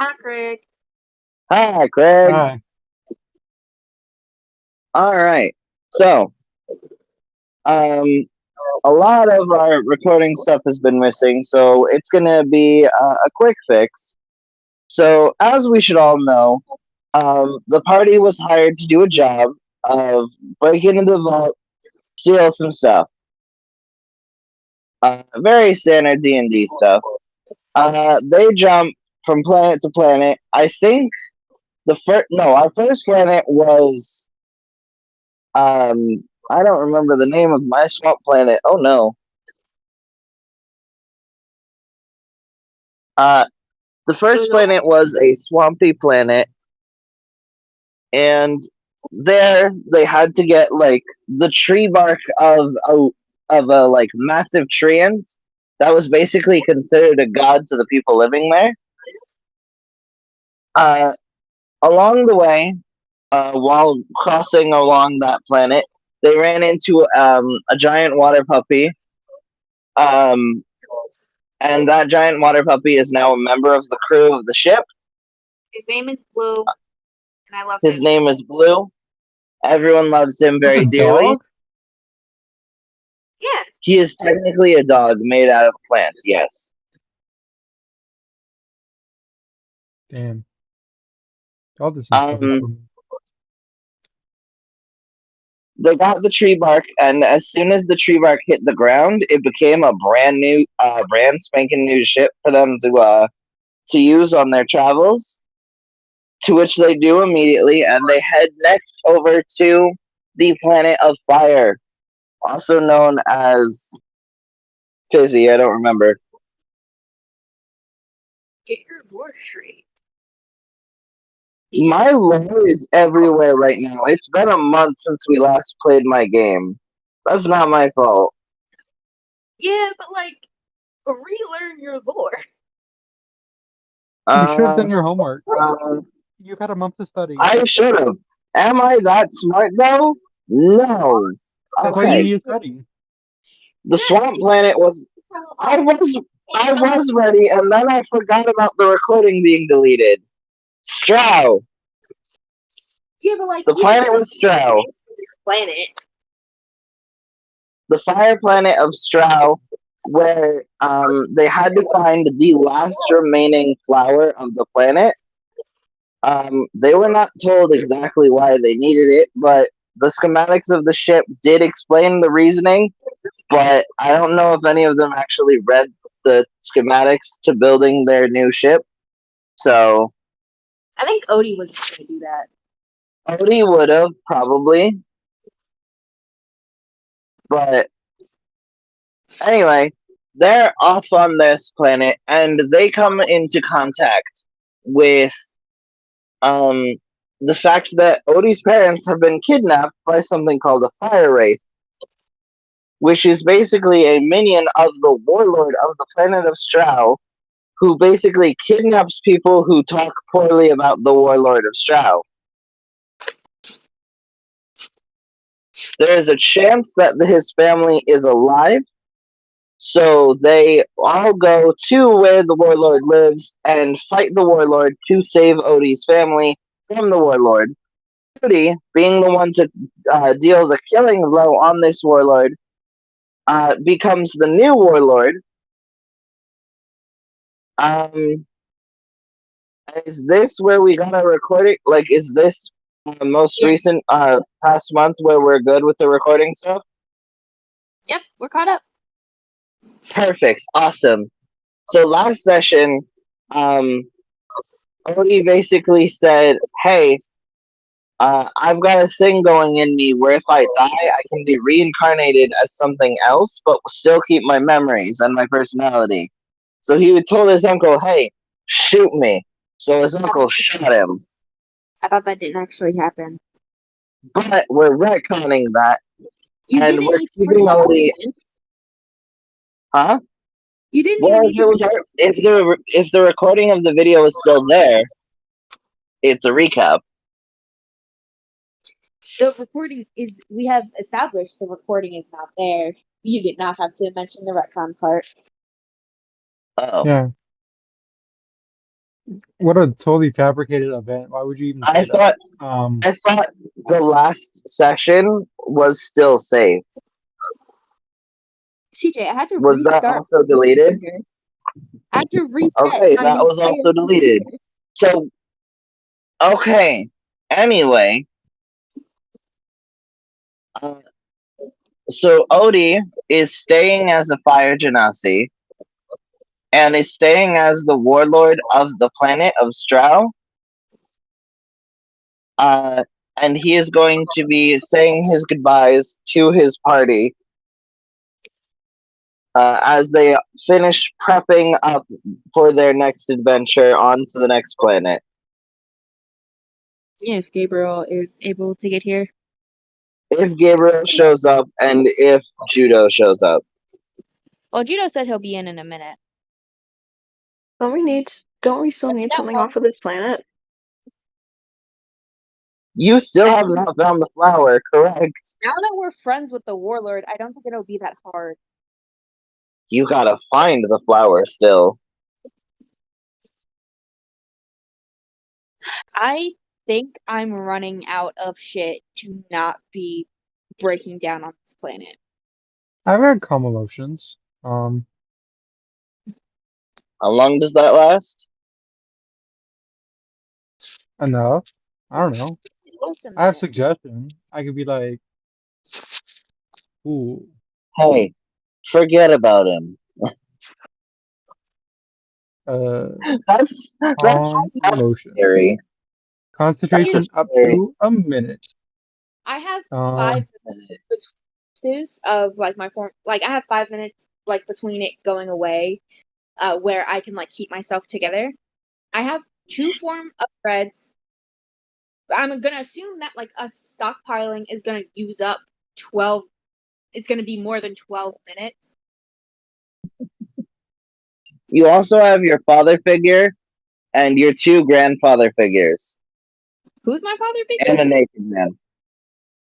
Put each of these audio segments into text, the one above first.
Hi, Craig. Hi, Craig. Hi. All right. So, um, a lot of our recording stuff has been missing, so it's gonna be a quick fix. So, as we should all know, the party was hired to do a job of breaking into the vault, steal some stuff. Very standard D&D stuff. They jump from planet to planet. I think our first planet was I don't remember the name of my swamp planet. Oh no. Uh, the It was first planet was a swampy planet, and there they had to get like the tree bark of a like massive tree ant that was basically considered a god to the people living there. Uh, Along the way, while crossing along that planet, they ran into a giant water puppy. Um, and that giant water puppy is now a member of the crew of the ship. His name is Blue, and I love His him. name is Blue. Everyone loves him That's very a dearly. dog? Yeah. He is technically a dog made out of plants, yes. Damn. God, this is different Um, for me. they got the tree bark, and as soon as the tree bark hit the ground, it became a brand spanking new ship for them to use on their travels. To which they do immediately, and they head next over to the planet of fire, also known as Fizzy. I don't remember. Get your lore straight. My lore is everywhere right now. It's been a month since we last played my game. That's not my fault. Yeah, but like, relearn your lore. You should have Uh, done your homework. uh, You've had a month to study. I should have. Am I that smart though? No. That's why you Okay. need to study. The swamp planet was. I was. I was ready, and then I forgot about the recording being deleted. Strow. Yeah, but like, The planet was Strow. planet. The fire planet of Strow, where they had to find the last remaining flower of the planet. They were not told exactly why they needed it, but the schematics of the ship did explain the reasoning. But I don't know if any of them actually read the schematics to building their new ship. So I think Odie was going to do that. Odie would have probably, but anyway, they're off on this planet, and they come into contact with um, the fact that Odie's parents have been kidnapped by something called a fire wraith, which is basically a minion of the warlord of the planet of Strow, who basically kidnaps people who talk poorly about the warlord of Strow. There is a chance that his family is alive, so they all go to where the warlord lives and fight the warlord to save Odie's family from the warlord. Odie, being the one to deal the killing blow on this warlord, becomes the new warlord. Um, is this where we got to record it? Like, is this most Yeah. recent past month where we're good with the recording stuff? Yep, we're caught up. Perfect, awesome. So last session, um, Odie basically said, "Hey, I've got a thing going in me where if I die, I can be reincarnated as something else, but still keep my memories and my personality." So he told his uncle, "Hey, shoot me." So his uncle shot him. I thought that didn't actually happen. But we're retconning that, You and didn't we're even keeping Odie. Huh? You didn't Well, even if need it was if the recording of the video is still there, it's a recap. The recording is. We have established the recording is not there. You did not have to mention the retcon part. Oh. Yeah. What a totally fabricated event. Why would you even I say that? thought I thought the last session was still safe. CJ, I had to Was that restart also my deleted? computer. I had to reset Okay, my that was entire also deleted. computer. So okay. Anyway, uh, so Odie is staying as a fire genasi and is staying as the warlord of the planet of Strau. Uh, and he is going to be saying his goodbyes to his party as they finish prepping up for their next adventure onto the next planet. If Gabriel is able to get here. If Gabriel shows up and if Judo shows up. Well, Judo said he'll be in a minute. Don't we still need something off of this planet? You still have not found the flower, correct? Now that we're friends with the warlord, I don't think it'll be that hard. You gotta find the flower still. I think I'm running out of shit to not be breaking down on this planet. I've had calm emotions. How long does that last? Enough. I don't know. Listen, I have man. suggestions. I could be like, ooh, Hey, forget about him. That's calm emotion. scary. Concentration That's up scary. to a minute. I have Um, 5 minutes of like my form. Like I have 5 minutes like between it going away, where I can like keep myself together. I have 2 form of threads. I'm gonna assume that like us stockpiling is gonna use up 12. It's gonna be more than 12 minutes. You also have your father figure and your 2 grandfather figures. Who's my father And figure? a naked man.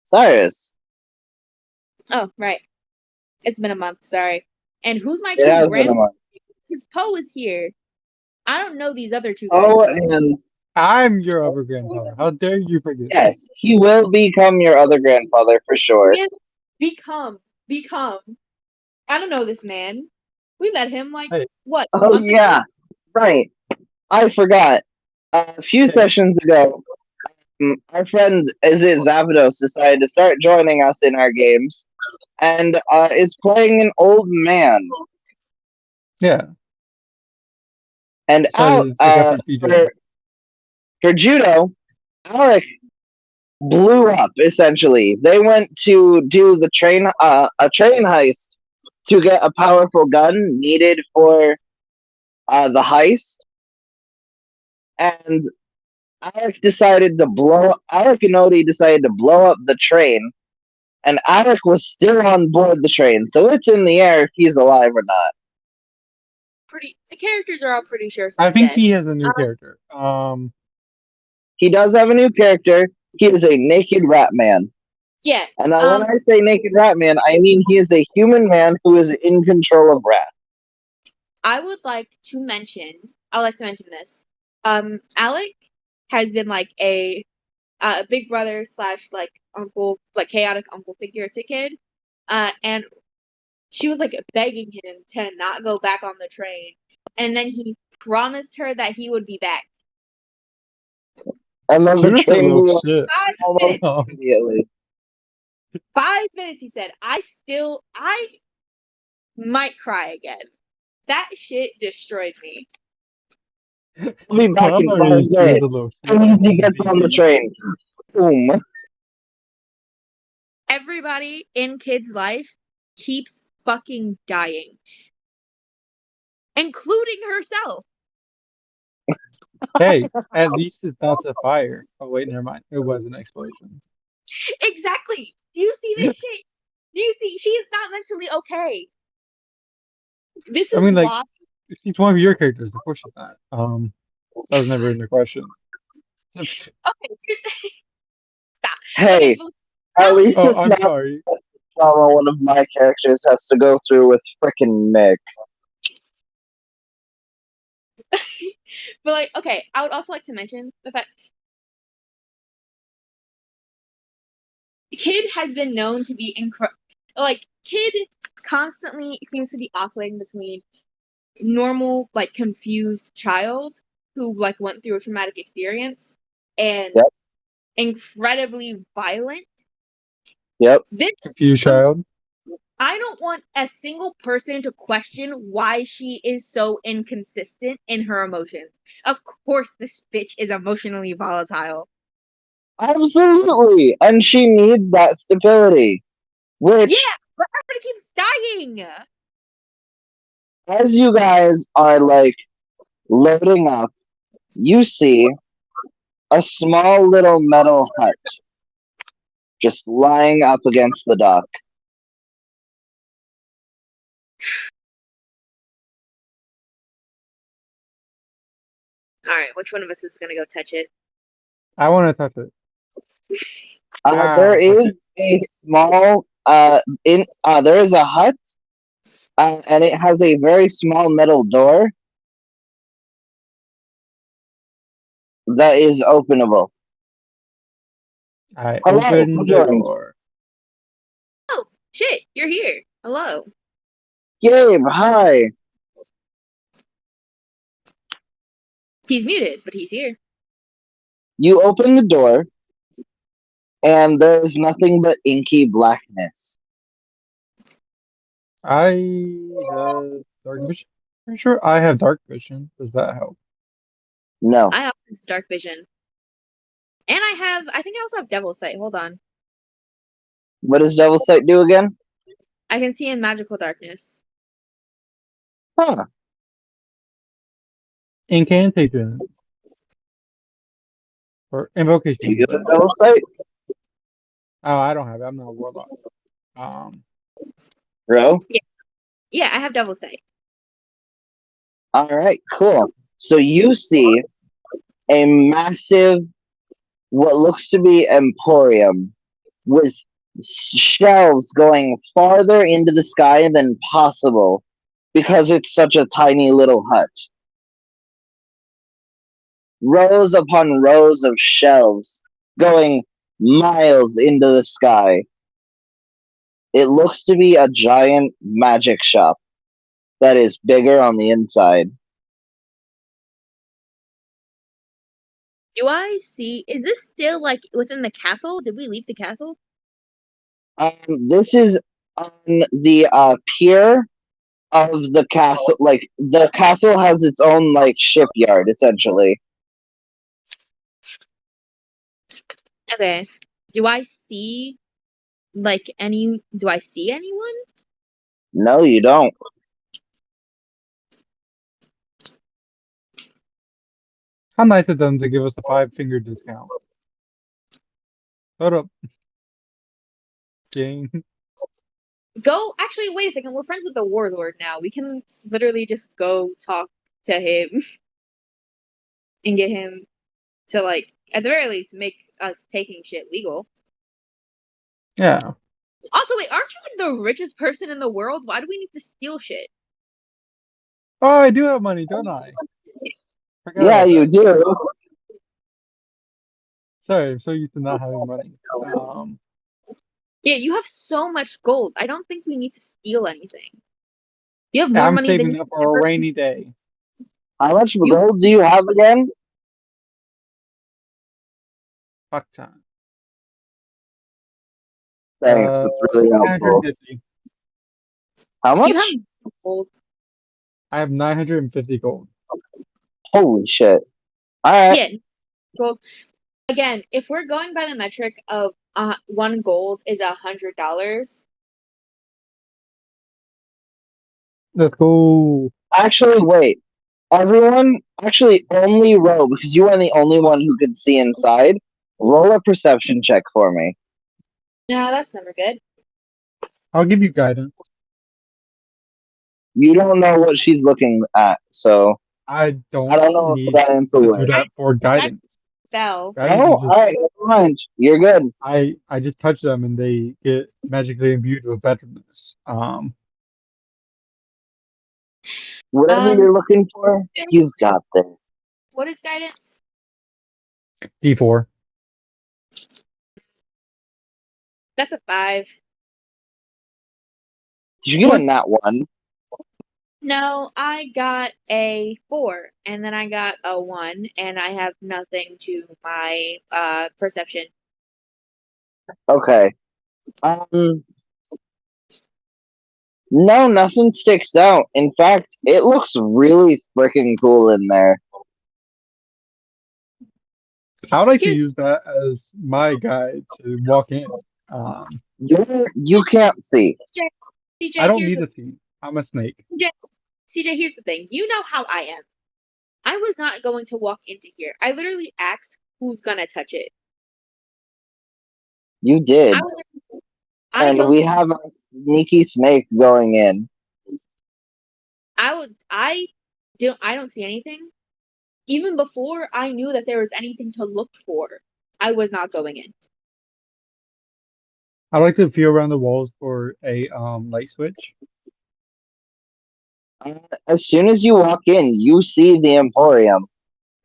Cyrus. Oh, right. It's been a month. Sorry. And who's my It 2 has been a month. Because Poe is here. I don't know these other 2 guys. Oh, Though. and I'm your other grandfather. How dare you forget? yes, he will become your other grandfather for sure. Yes, become. I don't know this man. We met him like Hey. what? A Oh month yeah, right. I forgot. A few sessions ago, our friend Zavados decided to start joining us in our games, and is playing an old man. Yeah. And Decided to take after TJ. for judo, Alec blew up. Essentially, they went to do a train heist to get a powerful gun needed for the heist, and Alec and Odie decided to blow up the train, and Alec was still on board the train, so it's in the air if he's alive or not. The characters are all pretty sure I he's think dead. he has a new character. He does have a new character. He is a naked rat man. Yeah. And when I say naked rat man, I mean he is a human man who is in control of rats. I would like to mention. I would like to mention this. Alec has been like a big brother / like uncle, like chaotic uncle figure to kid. And she was like begging him to not go back on the train, and then he promised her that he would be back. And then the Cyrus a train little blew up shit. almost immediately. 5 minutes, he said. I might cry again. That shit destroyed me. I'll be back in 5 Cyrus a minutes. little shit. As soon as he gets on the train. Boom. Everybody in Kid's life keeps fucking dying. Including herself. Hey, at least it's not a fire. Oh wait, never mind. It was an explosion. Exactly. Do you see this shit? Do you see? She is not mentally okay. This is I mean, like, why. she's one of your characters. Of course she's not. That was never in the question. Okay. Stop. Hey, Okay, at least Oh, it's I'm not sorry. trauma one of my characters has to go through with frickin' Mick. But like, okay, I would also like to mention the fact Kid has been known to be like Kid constantly seems to be oscillating between normal, like confused child who like went through a traumatic experience and Yep. incredibly violent. Yep. This Confused child. I don't want a single person to question why she is so inconsistent in her emotions. Of course, this bitch is emotionally volatile. Absolutely. And she needs that stability. Which, Yeah, but everybody keeps dying. as you guys are like loading up, you see a small little metal hut just lying up against the dock. All right, which one of us is gonna go touch it? I want to touch it. There Touch is a small there is a hut, and it has a very small metal door that is openable. I Hello, open who the joined? door. Oh shit, you're here. Hello. Gabe, hi. He's muted, but he's here. You open the door, and there is nothing but inky blackness. I have dark vision. Pretty sure I have dark vision. Does that help? No. I have dark vision, and I think I also have devil sight. Hold on, What does Devil Sight do again? I can see in magical darkness. Huh. Incantation. Or Do invocation. you have Devil Sight? Oh, I don't have it. I'm not a warlock. Um, Bro? Yeah, I have devil sight. Alright, cool. So you see a massive, what looks to be emporium with shelves going farther into the sky than possible because it's such a tiny little hut. Rows upon rows of shelves going miles into the sky. It looks to be a giant magic shop that is bigger on the inside. Do I see? Is this still like within the castle? Did we leave the castle? This is on the pier of the castle. Like the castle has its own like shipyard, essentially. Okay. Do I see like any? Do I see anyone? No, you don't. how nice of them to give us a 5-finger discount. Hold up, gang. Go. Actually, wait a second. We're friends with the warlord now. We can literally just go talk to him and get him to like, at the very least, make us taking shit legal. Yeah. Also, wait, aren't you like the richest person in the world? Why do we need to steal shit? Oh, I do have money, don't I? Forgot Yeah, about you that. do. Sorry, I'm so used to not having money. Yeah, you have so much gold. I don't think we need to steal anything. You have more I'm money than saving you up for a ever. rainy day. How much You gold do you have again? Fuck time. Thanks, that's really helpful. 950. How you have much? gold. I have 950 gold. Holy shit. Alright. Yeah, gold. Again, if we're going by the metric of one gold is $100, Let's go. Actually, wait. Everyone, actually, only roll, because you are the only one who can see inside. Roll a perception check for me. no, that's never good. I'll give you guidance. You don't know what she's looking at, so I I don't don't know if need guidance to will do work. that for guidance. Spell. Guidance No? is just Alright, never mind. You're good. I just touch them and they get magically imbued with betterness. Whatever Um, you're looking for, you've got this. What is guidance? D4. That's a 5. Did you get a What? nat 1? No, I got a 4, and then I got a 1, and I have nothing to my perception. Okay. No, nothing sticks out. In fact, it looks really freaking cool in there. I would like to Here's use that as my guide to walk in. You can't see. CJ. I CJ, don't here's need the to see. I'm a snake. CJ, here's the thing. You know how I am. I was not going to walk into here. I literally asked who's gonna touch it. You did. I And don't we see- have a sneaky snake going in. I don't see anything. Even before I knew that there was anything to look for, I was not going in. I like to feel around the walls for a light switch. As soon as you walk in, you see the Emporium.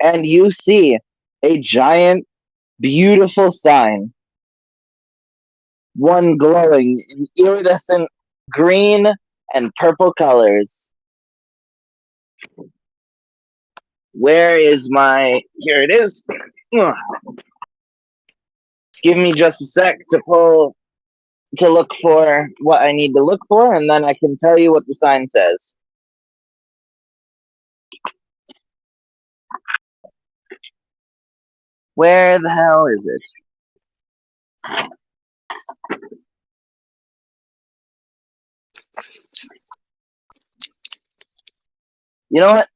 And you see a giant, beautiful sign. One glowing in iridescent green and purple colors. Where is my... Here it is. Ugh. Give me just a sec to look for what I need to look for, and then I can tell you what the sign says. Where the hell is it? You know what?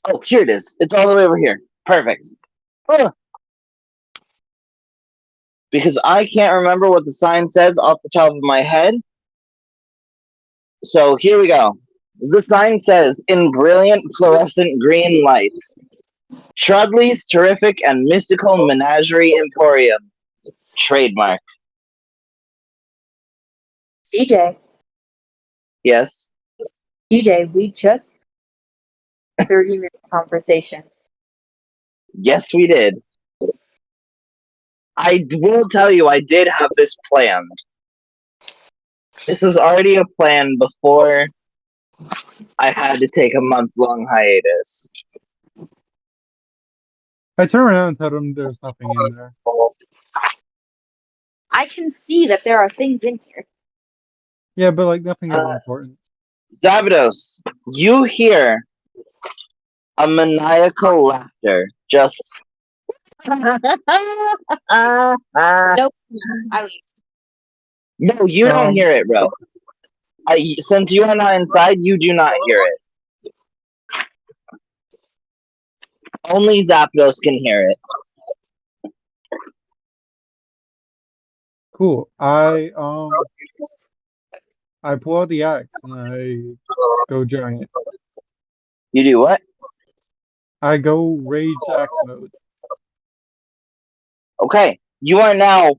Oh, here it is. It's all the way over here. Perfect. Oh. Because I can't remember what the sign says off the top of my head. So here we go. The sign says, in brilliant fluorescent green lights, Trudley's Terrific and Mystical Menagerie Emporium. Trademark. CJ, Yes. we just 30-minute conversation. Yes, we did. I will tell you, I did have this planned. This was already a plan before I had to take a month-long hiatus. I turn around and tell them there's nothing in there. I can see that there are things in here. Yeah, but like nothing of importance. Zabados, you hear a maniacal laughter. Just. Nope. I leave. No, you don't hear it, bro. Since you are not inside, you do not hear it. Only Zapdos can hear it. Cool. I pull out the axe and I go giant. You do what? I go rage axe mode. Okay, you are now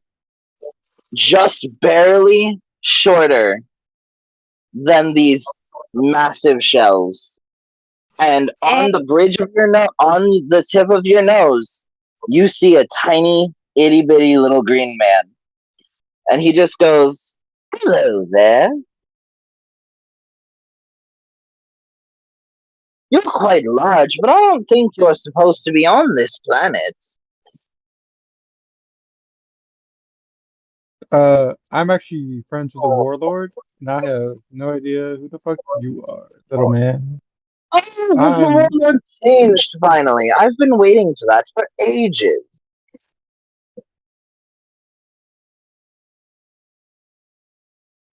just barely shorter than these massive shelves. And on the bridge of your nose, on the tip of your nose, you see a tiny, itty bitty little green man. And he just goes, "Hello there. You're quite large, but I don't think you're supposed to be on this planet." I'm actually friends with the warlord, and I have no idea who the fuck you are, little man. Oh, was the world changed finally? I've been waiting for that for ages.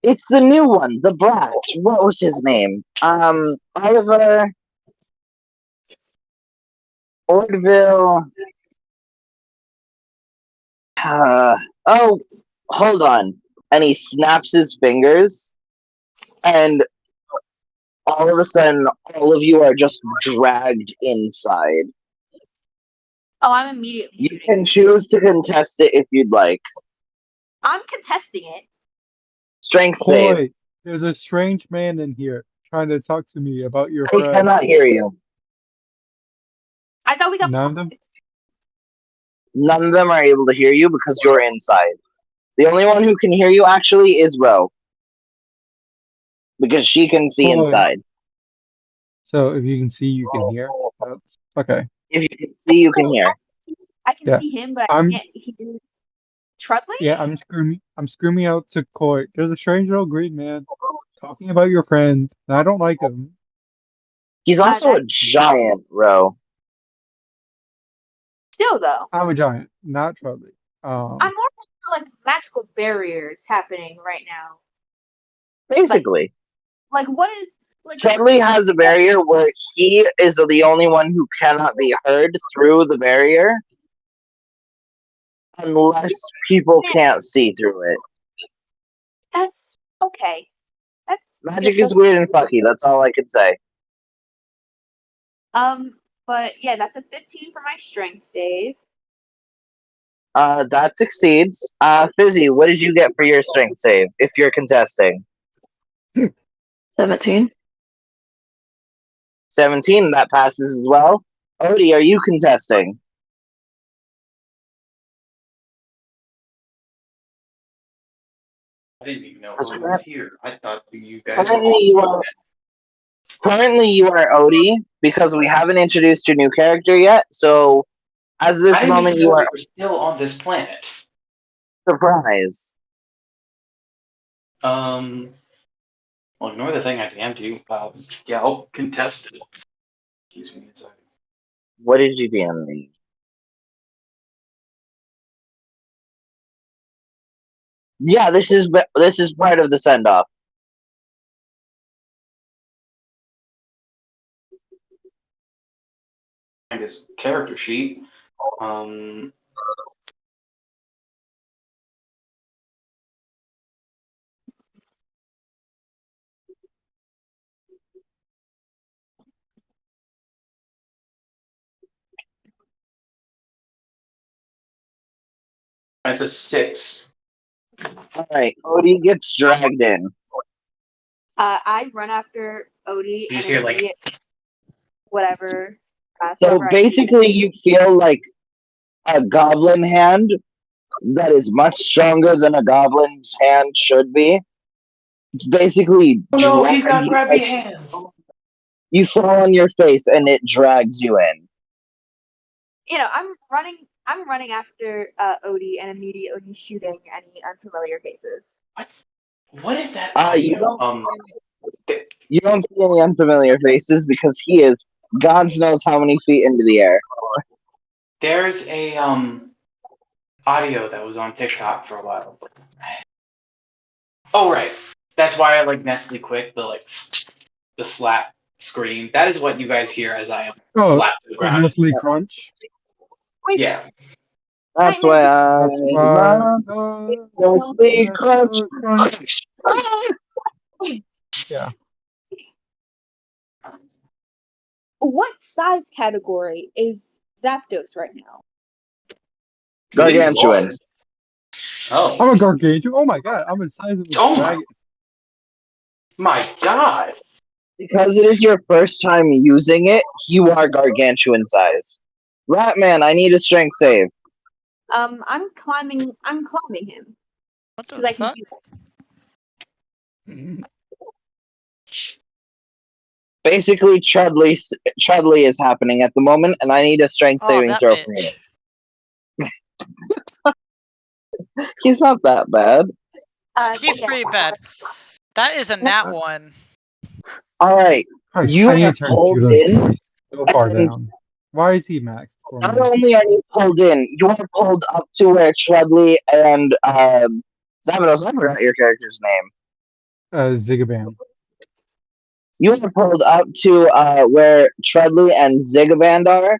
It's the new one, the Black. What was his name? Oliver Ordville. Oh, hold on. And he snaps his fingers, and all of a sudden, all of you are just dragged inside. Oh, I'm immediately You shooting. can choose to contest it if you'd like. I'm contesting it. Strength save. Boy, there's a strange man in here trying to talk to me about your I friend. cannot hear you. I thought we got None of them? None of them are able to hear you because you're inside. The only one who can hear you actually is Ro. Because she can see Cool. inside. So if you can see, you can hear. That's okay. If you can see, you can hear. I can Yeah. see him, but I I'm can't hear Trudley? yeah, I'm screaming out to Court. There's a strange old green man talking about your friend, and I don't like him. He's also that- a giant, Ro. Still, though. I'm a giant, not Trudley. I'm more like magical barriers happening right now. Basically. Like, what is... Like, Chudley has a barrier where he is the only one who cannot be heard through the barrier unless people can't see through it. that's... Okay. That's... Magic is weird and fucky, that's all I can say. But yeah, that's a 15 for my strength save. That succeeds. Fizzy, what did you get for your strength save if you're contesting? 17. 17, that passes as well. Odie, are you contesting? I didn't even know Odie was here. I thought you guys were Currently you are Odie because we haven't introduced your new character yet, so as this I didn't moment even you know are we were still on this planet. surprised. Well, ignore the thing I DM'd you. Yeah, I'll contest it. Excuse me a second. What did you DM me? Yeah, this is part of the send off. Find his character sheet. It's a 6. Alright, Odie gets dragged in. I run after Odie You just and hear, like- immediate whatever. So whoever I basically you feel like a goblin hand that is much stronger than a goblin's hand should be. Basically, Oh no, he's got you, grabby hands! you fall on your face and it drags you in. You know, I'm running after Odie and immediately shooting any unfamiliar faces. What is that? You audio? don't you don't see any unfamiliar faces because he is God knows how many feet into the air. There's a audio that was on TikTok for a while. Oh right, that's why I like Nestle Quick, the slap scream. That is what you guys hear as I am slapped to the ground. Nestle Crunch. Yeah. That's why I That's why. Nestle Crunch. Crunch. Yeah. What size category is Zapdos right now? Gargantuan. Oh. I'm a gargantuan. Oh my god, I'm the size of a Oh my- dragon. My God. Because it is your first time using it, you are gargantuan size. Ratman, I need a strength save. I'm climbing him What because the I can fuck? do that. Basically, Chudley is happening at the moment, and I need a strength Oh, saving that throw from bitch. you. He's not that bad. He's pretty bad. That is a nat 1. Alright, Christ, you I need are to turn pulled Judah in, so far and down. Why is he maxed for not me? only are you pulled in, you are pulled up to where Chudley and, Zamados, I forgot your character's name. Zigabam. You are pulled up to where Treadley and Zigaband are,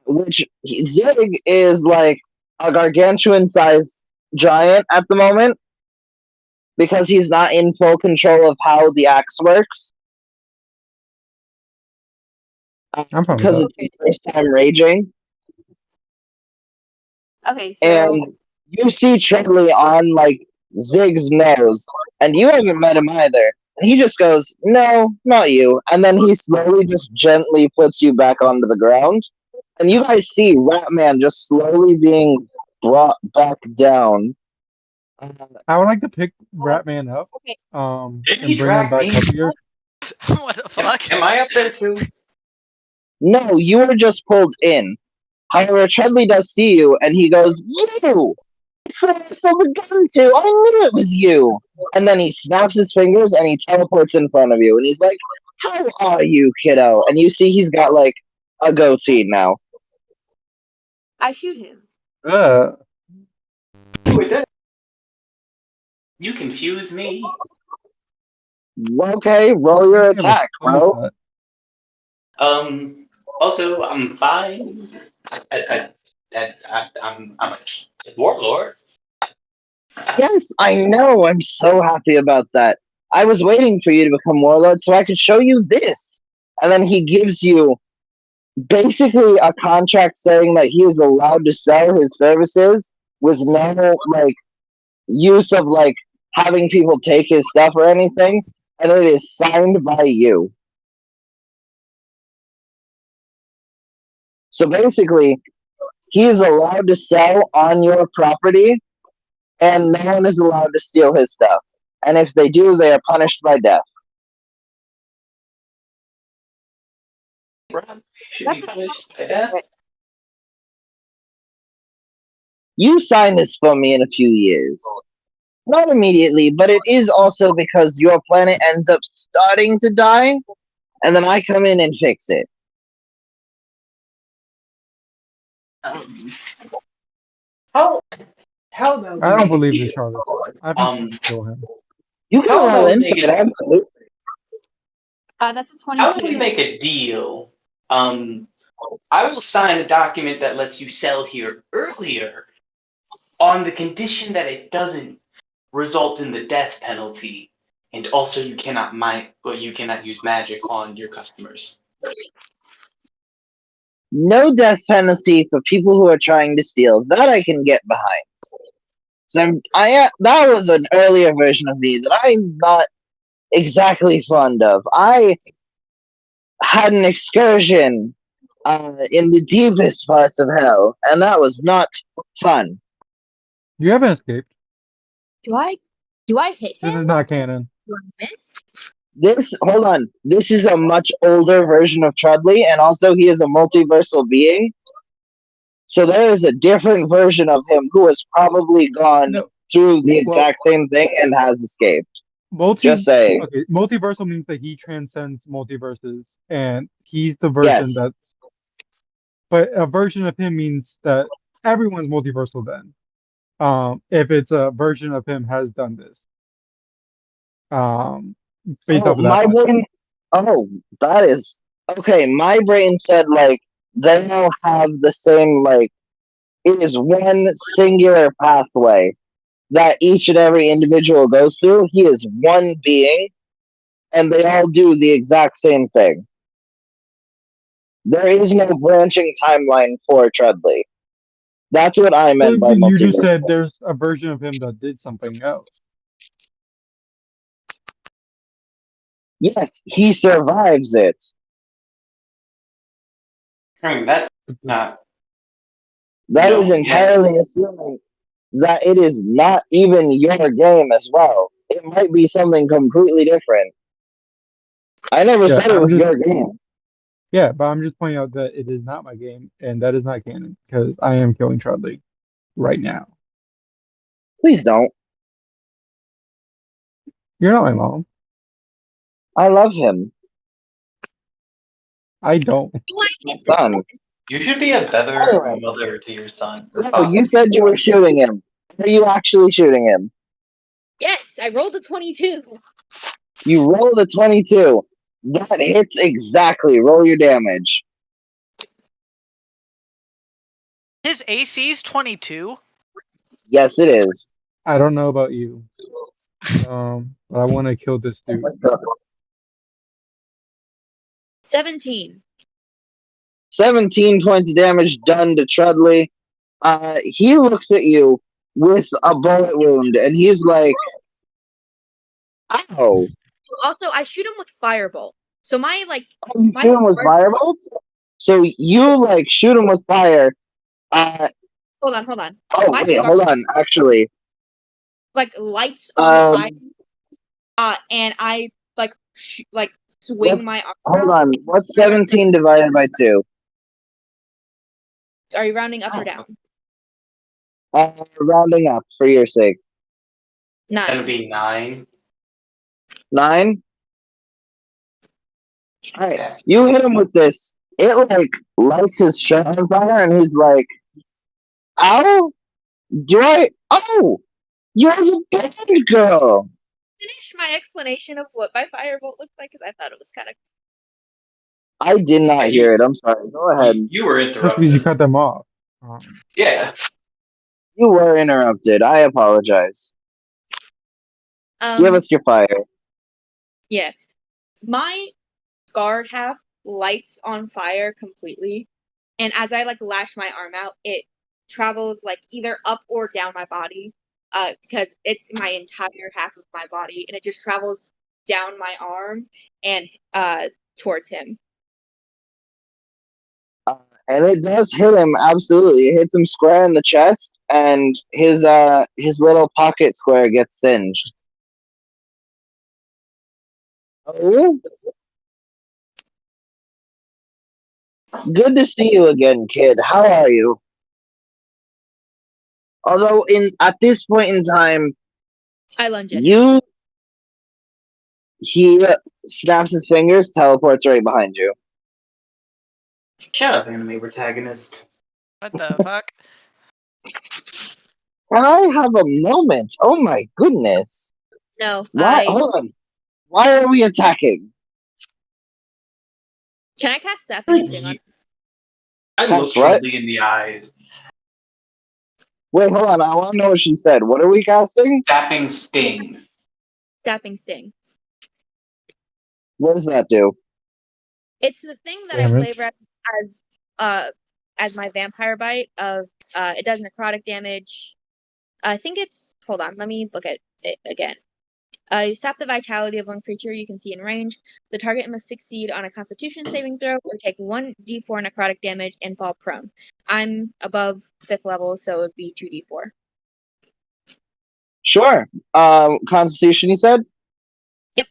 which Zig is like a gargantuan-sized giant at the moment because he's not in full control of how the axe works. I'm fine with Because that. it's his first time raging, Okay, so and you see Treadley on like Zig's nose, and you haven't met him either. He just goes, "No, not you," and then he slowly, just gently puts you back onto the ground, and you guys see Ratman just slowly being brought back down. I would like to pick Ratman up, Okay. Did he and bring him drag back me? up here. What the fuck? Am I up there too? No, you were just pulled in. However, Chudley does see you, and he goes, "You! It's what I sold the gun to! I knew it was you!" And then he snaps his fingers, and he teleports in front of you, and he's like, "How are you, kiddo?" And you see he's got, like, a goatee now. I shoot him. Uh, Wait, that. You confuse me. Okay, roll your let's give a attack, thumb bro. cut. Also, I'm fine. I'm a warlord. Yes, I know. I'm so happy about that. I was waiting for you to become warlord so I could show you this. And then he gives you basically a contract saying that he is allowed to sell his services with no like use of like having people take his stuff or anything, and it is signed by you. So basically, he is allowed to sell on your property, and no one is allowed to steal his stuff. And if they do, they are punished by death. Should be punished by death. You sign this for me in a few years. Not immediately, but it is also because your planet ends up starting to die, and then I come in and fix it. How about I we don't make a believe this deal? charge. I think you should kill him. You can How roll about we make insight, it? absolutely. That's a How about we 22. make a deal? I will sign a document that lets you sell here earlier, on the condition that it doesn't result in the death penalty, and also you cannot you cannot use magic on your customers. No death penalty for people who are trying to steal. That I can get behind. So that was an earlier version of me that I'm not exactly fond of. I had an excursion in the deepest parts of hell, and that was not fun. You haven't escaped. Do I hit This is him? not canon. Do I miss? Hold on. This is a much older version of Trudley, and also he is a multiversal being. So there is a different version of him who has probably gone No, through the exact same thing and has escaped. Just saying. Okay, multiversal means that he transcends multiverses, and he's the version Yes. that's. But a version of him means that everyone's multiversal then. If it's a version of him has done this. Based off of that My logic. brain. Oh, that is okay. My brain said like they all have the same like it is one singular pathway that each and every individual goes through. He is one being, and they all do the exact same thing. There is no branching timeline for Trudley. That's what I meant by You just multiverse. said there's a version of him that did something else. Yes, he survives it. I mean, that's not. That No, is entirely assuming that it is not even your game as well. It might be something completely different. I never Yeah, said it was your game. Yeah, but I'm just pointing out that it is not my game, and that is not canon because I am killing Trudley right now. Please don't. You're not my mom. I love him. I don't. Do I hit this? Son. You should be a better Anyway. mother to your son. Or No, father. you said you were shooting him. Are you actually shooting him? Yes, I rolled a 22. You rolled a 22. That hits exactly. Roll your damage. His AC's 22. Yes, it is. I don't know about you. But I want to kill this Oh dude. my God. 17. 17 points of damage done to Trudley. He looks at you with a bullet wound, and he's like, "Ow!" Also, I shoot him with firebolt. So my Oh, you my shoot him with sword- firebolt? So you like shoot him with fire. hold on. Oh My wait, scar hold on. Actually, lights on fire. um, And I swing what's my arm hold out. on? What's 17 divided by 2? Are you rounding up or down? Rounding up for your sake. Gonna 9. be 9. 9. All right, Okay. you hit him with this. It like lights his shirt on fire, and he's like, "Ow! Do I? Oh, you're the bad girl." Finish my explanation of what my firebolt looks like because I thought it was kind of. I did not hear it. I'm sorry. Go ahead. You were Just because you interrupted. cut them off. Yeah. You were interrupted. I apologize. Give us your fire. Yeah, my scarred half lights on fire completely, and as I lash my arm out, it travels either up or down my body, because it's my entire half of my body, and it just travels down my arm and towards him. And it does hit him, absolutely. It hits him square in the chest, and his little pocket square gets singed. Oh, good to see you again, kid. How are you? Although at this point in time, I lunge at him. he snaps his fingers, teleports right behind you. Shut up, anime protagonist. What the fuck? Can I have a moment? Oh my goodness! No, Why? Hold on. Why are we attacking? Can I cast Sapping Sting on? I That's looked what? Ridley in the eye. Wait, hold on. I want to know what she said. What are we casting? Sapping Sting. Sapping Sting. What does that do? It's the thing that Damage. I flavor as my vampire bite of it does necrotic damage. I think it's hold on, let me look at it again. You sap the vitality of one creature you can see in range. The target must succeed on a Constitution saving throw or take 1d4 necrotic damage and fall prone. I'm above 5th level, so it would be 2d4. Sure. Constitution, you said? Yep.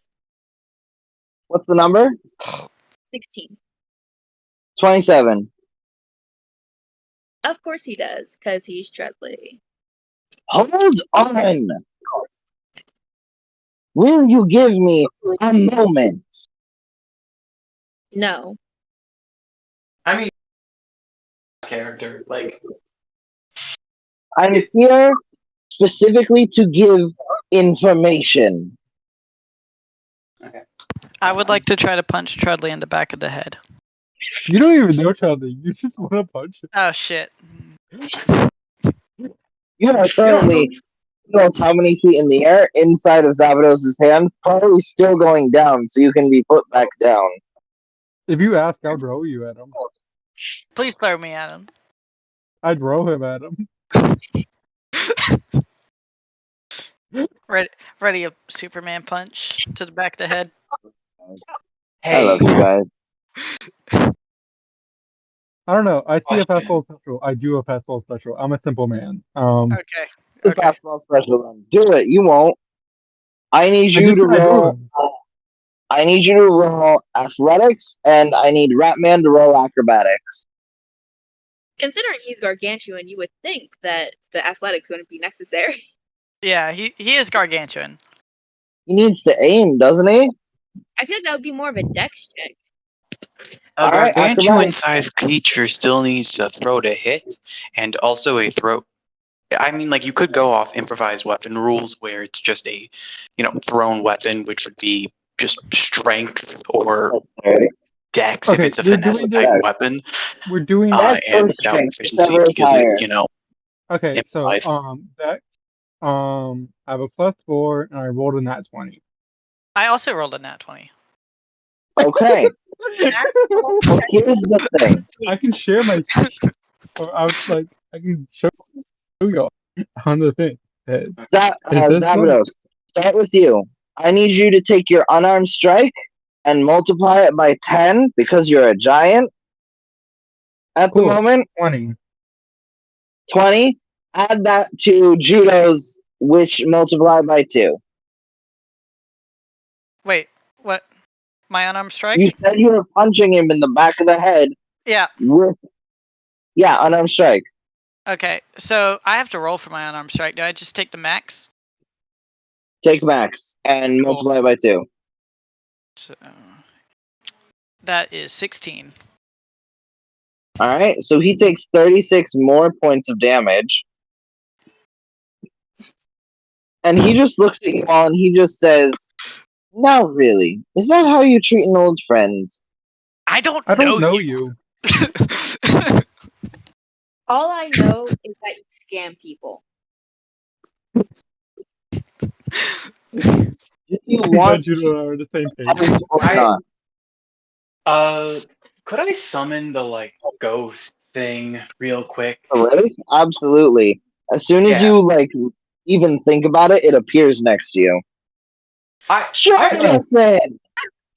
What's the number? 16. 27. Of course he does, because he's Treadley. Hold on. Will you give me a moment? No. I mean, character. I'm here specifically to give information. I would like to try to punch Trudley in the back of the head. You don't even know Charlie. You just want to punch him. Oh shit. You are currently who knows how many feet in the air inside of Zabados' hand, probably still going down, so you can be put back down. If you ask, I'd roll you at him. Please throw me at him. I'd roll him at him. Ready a Superman punch to the back of the head. I Hey, love you guys. I don't know. I see a Question. fastball special. I do a fastball special. I'm a simple man. Okay. The Okay. fastball special then. Do it. You won't. I need I you just to tried roll. doing. I need you to roll athletics, and I need Ratman to roll acrobatics. Considering he's gargantuan, you would think that the athletics wouldn't be necessary. Yeah, he is gargantuan. He needs to aim, doesn't he? I feel like that would be more of a dex check. A All right, gargantuan-sized creature still needs a throw to hit, and also a throw. I mean, like, you could go off improvised weapon rules where it's just a, thrown weapon, which would be just strength or dex if Okay, it's a we're finesse doing type this- weapon, We're doing. Dex or and strength, efficiency whichever is because higher. it's, Okay, so improvised. Dex. I have a +4, and I rolled a nat 20. I also rolled a nat 20. Okay. Well, here's the thing. I can share my. I was like, I can show you on the thing. It's this one. Zabados, start with you. I need you to take your unarmed strike and multiply it by 10 because you're a giant at the Cool. moment. 20. 20. Add that to Judo's, which multiplied by 2. Wait, what? My unarmed strike? You said you were punching him in the back of the head Yeah. with, unarmed strike. Okay, so I have to roll for my unarmed strike. Do I just take the max? Take max and Cool. multiply by 2. So that is 16. Alright, so he takes 36 more points of damage. And he just looks at you all and he just says, "Now really, is that how you treat an old friend?" I don't know you. All I know is that you scam people. Do you That want you to are on the same page. help or I- not? Could I summon the like ghost thing real quick? Really? Absolutely. As soon as Yeah. you even think about it, it appears next to you. I Jonathan!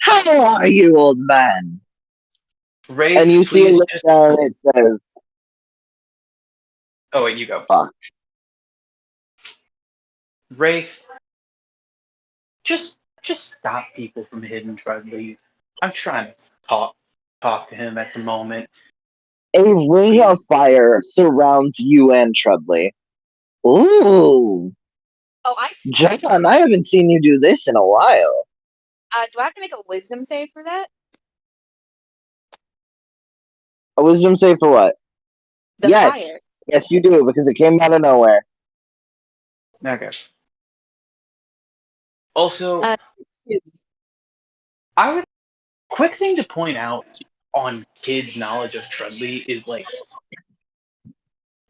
How are you, old man? Rafe, And you see it please look just. down and it says, Oh wait, you go. "Fuck." Rafe, just stop people from hitting Trudley. I'm trying to talk to him at the moment. A ring of fire surrounds you and Trudley. Ooh. Oh, John, I haven't seen you do this in a while. do I have to make a wisdom save for that? A wisdom save for what? The yes. fire. Yes, you do, because it came out of nowhere. Okay. Also, Uh, I would quick thing to point out on kids' knowledge of Trudley is like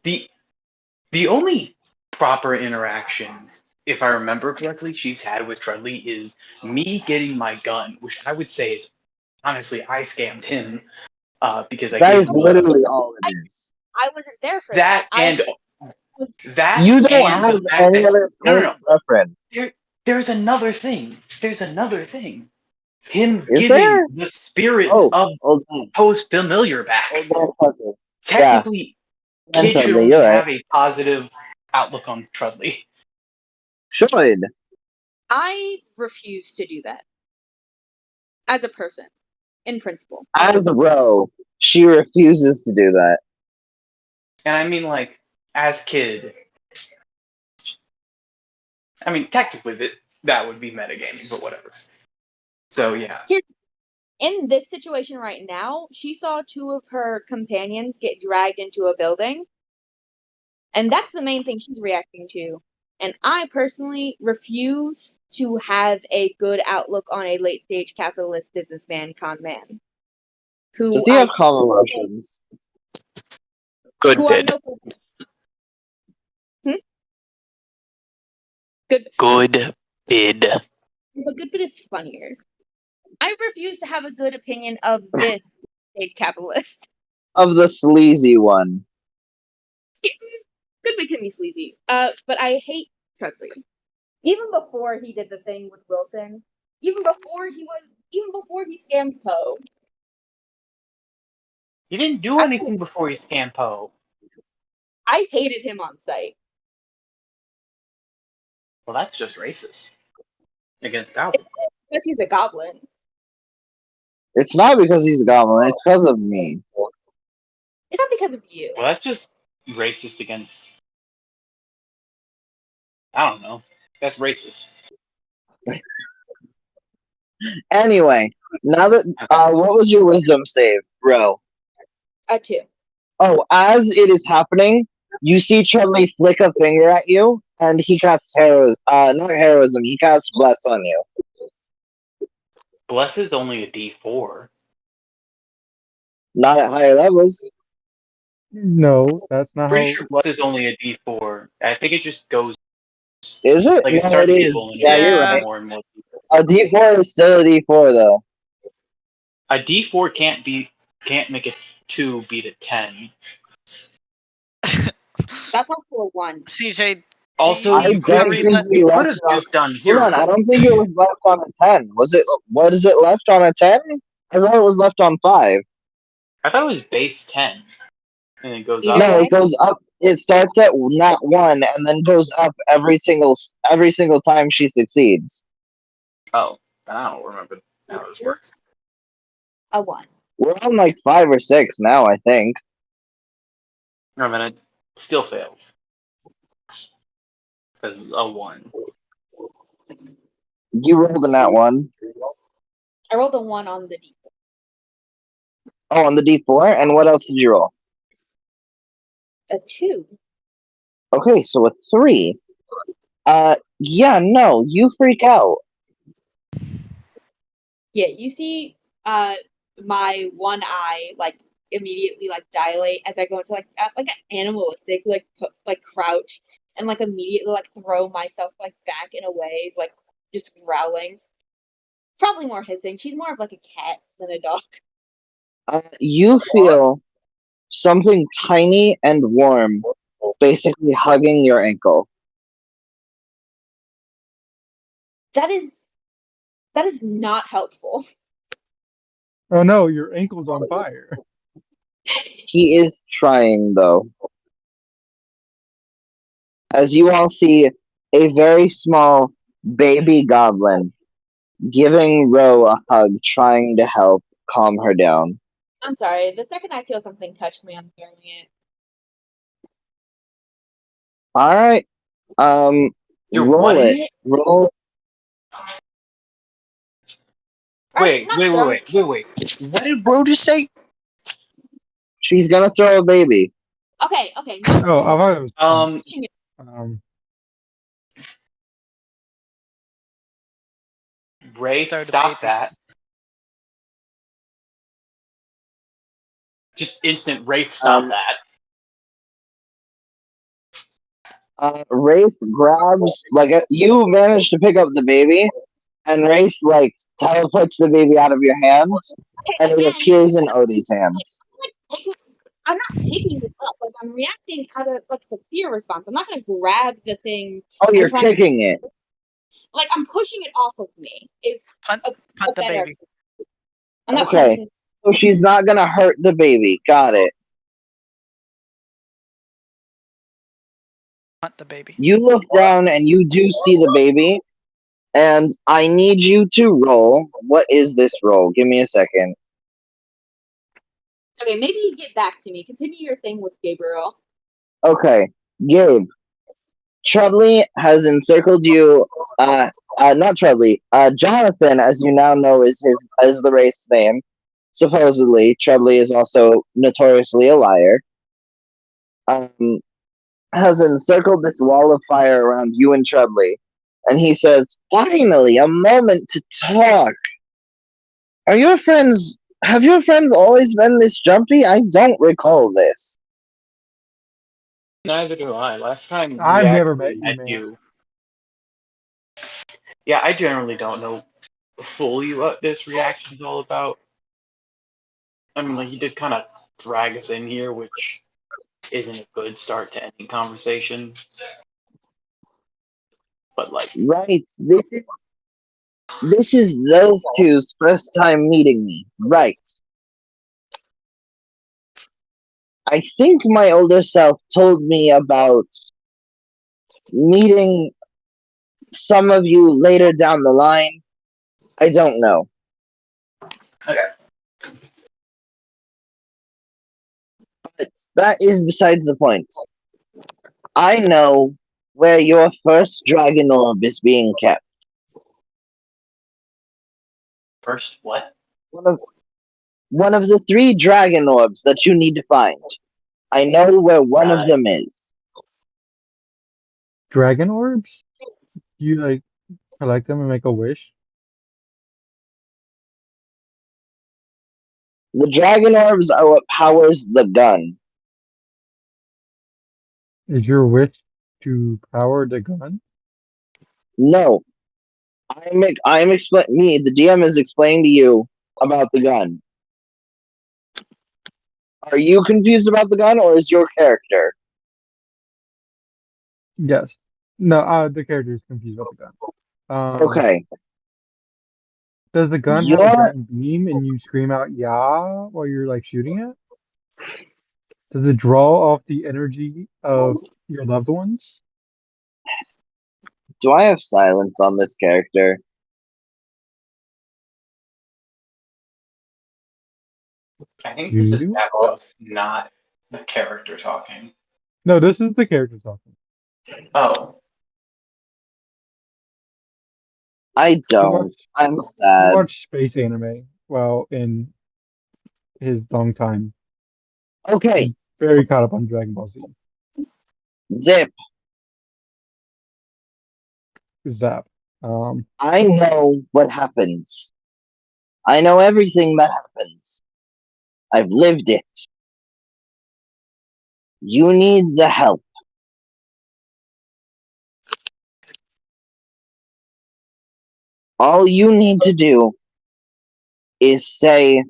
the only proper interactions, if I remember correctly, she's had with Trudley is me getting my gun, which I would say is honestly I scammed him because I That gave is him literally all it is. I wasn't there for that that. and that You don't and have the fact any that other no, point of reference. there's another thing. There's another thing. Him Is giving there? the spirits Oh, of hold on. Poe's familiar back. Hold on, Tucker. Technically, Yeah, kids should Trudley, only you're right. have a positive outlook on Trudley. Should. I refuse to do that. As a person. In principle. As a bro, she refuses to do that. And I mean, like, as kid, I mean, technically that would be metagaming, but whatever. So yeah, In this situation right now, she saw 2 of her companions get dragged into a building. And that's the main thing she's reacting to. And I personally refuse to have a good outlook on a late stage capitalist businessman con man. Who Does he have calm emotions? Good who I bid. know Good Good bid. but good bit is funnier. I refuse to have a good opinion of this stage capitalist. Of the sleazy one. Good bit can be sleazy. But I hate Trudley. Even before he did the thing with Wilson, even before he scammed Poe. he didn't do anything before he scammed Poe. I hated him on sight. Well, that's just racist against goblins. Because he's a goblin. It's not because he's a goblin, it's because of me. It's not because of you. Well, that's just racist against. I don't know. That's racist. Anyway, now that what was your wisdom save, bro? A 2. Oh, as it is happening, you see Chudley flick a finger at you, and he casts not heroism, he casts bless on you. Bless is only a D4. Not at higher levels. No, that's not Pretty how. sure Bless is only a D4. I think it just goes Is it? like it No, starts it is. rolling. Yeah, you're Yeah. right. More and more. A D4 is still a D4 though. A D4 can't make a 2 beat a 10. That's also a 1. CJ, Also, I you don't could think have we left just done Hold hero. on, I don't think it was left on a 10. Was it? What is it left on a 10? I thought it was left on 5. I thought it was base 10, and it goes Either up. No, way. it goes up. It starts at not 1 and then goes up every single time she succeeds. Oh, I don't remember how this works. A 1. We're on like 5 or 6 now, I think. No, man, it still fails. Because a 1. You rolled in that one. I rolled a 1 on the D4. Oh, on the D4? And what else did you roll? A 2. Okay, so a 3. Yeah, no, you freak out. Yeah, you see my one eye like immediately like dilate as I go into like an animalistic like crouch and like immediately like throw myself like back in a way like just growling. Probably more hissing. She's more of like a cat than a dog. You feel something tiny and warm basically hugging your ankle. That is not helpful. Oh no, your ankle's on fire. He is trying, though. As you all see, a very small baby goblin giving Ro a hug, trying to help calm her down. I'm sorry. The second I feel something touch me, I'm throwing it. All right, You're roll whatting it. it? Roll. Wait. Not throwing. What did Bro just say? She's gonna throw a baby. Okay. Oh, I thought it was Pushing it. Ray, Throw the stop baby. that. Just instant Ray, stop that. Wraith grabs, you manage to pick up the baby, and Wraith, teleports the baby out of your hands, and it Again, appears in Odie's hands. I'm not picking it up. Like I'm reacting out of like the fear response. I'm not gonna grab the thing. Oh, you're try- kicking it. Like I'm pushing it off of me. Is Punt a the better. baby. I'm not Okay. punching. So she's not gonna hurt the baby. Got it. Punt the baby. You look down and you do see the baby, and I need you to roll. What is this roll? Give me a second. Okay, maybe you get back to me. Continue your thing with Gabriel. Okay, Gabe. Chudley has encircled you. Not Chudley. Jonathan, as you now know, is the Wraith's name. Supposedly, Chudley is also notoriously a liar. Has encircled this wall of fire around you and Chudley, and he says, "Finally, a moment to talk. Are your friends? Have your friends always been this jumpy? I don't recall this." Neither do I. Last time we I've never actually met you, man. Yeah, I generally don't know fully what this reaction's all about. I mean, like, you did kind of drag us in here, which isn't a good start to any conversation. But, like, Right. This is those two's first time meeting me. Right. I think my older self told me about meeting some of you later down the line. I don't know. okay. But that is besides the point. I know where your first dragon orb is being kept. First, what? One of the 3 dragon orbs that you need to find. I know where one of them is. Dragon orbs? You collect them and make a wish? The dragon orbs are what powers the gun. Is your wish to power the gun? No, the DM is explaining to you about the gun. Are you confused about the gun, or is your character? Yes. No, the character's confused about the gun. Okay. Does the gun have a Your green beam and you scream out "Yeah" while you're like shooting it? Does it draw off the energy of your loved ones? do I have silence on this character? I think this You is do? Aptos, not the character talking. No, this is the character talking. Oh, I He don't. watched I'm he sad. watched space anime while in his long time. He's Okay, very caught up on Dragon Ball Z. Zip. Zap. I know what happens. I know everything that happens. I've lived it. You need the help. All you need to do is say,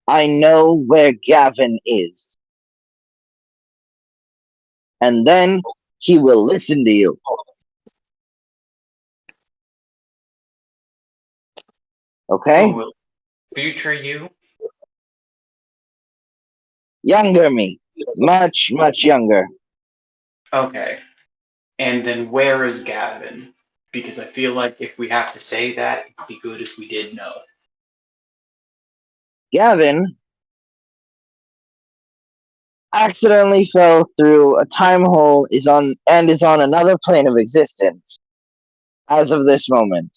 I know where Gavin is. And then he will listen to you. Okay? who will future you? Younger me. Much, much younger. Okay. And then where is Gavin? Because I feel like if we have to say that, it'd be good if we did know. Gavin accidentally fell through a time hole is on another plane of existence as of this moment.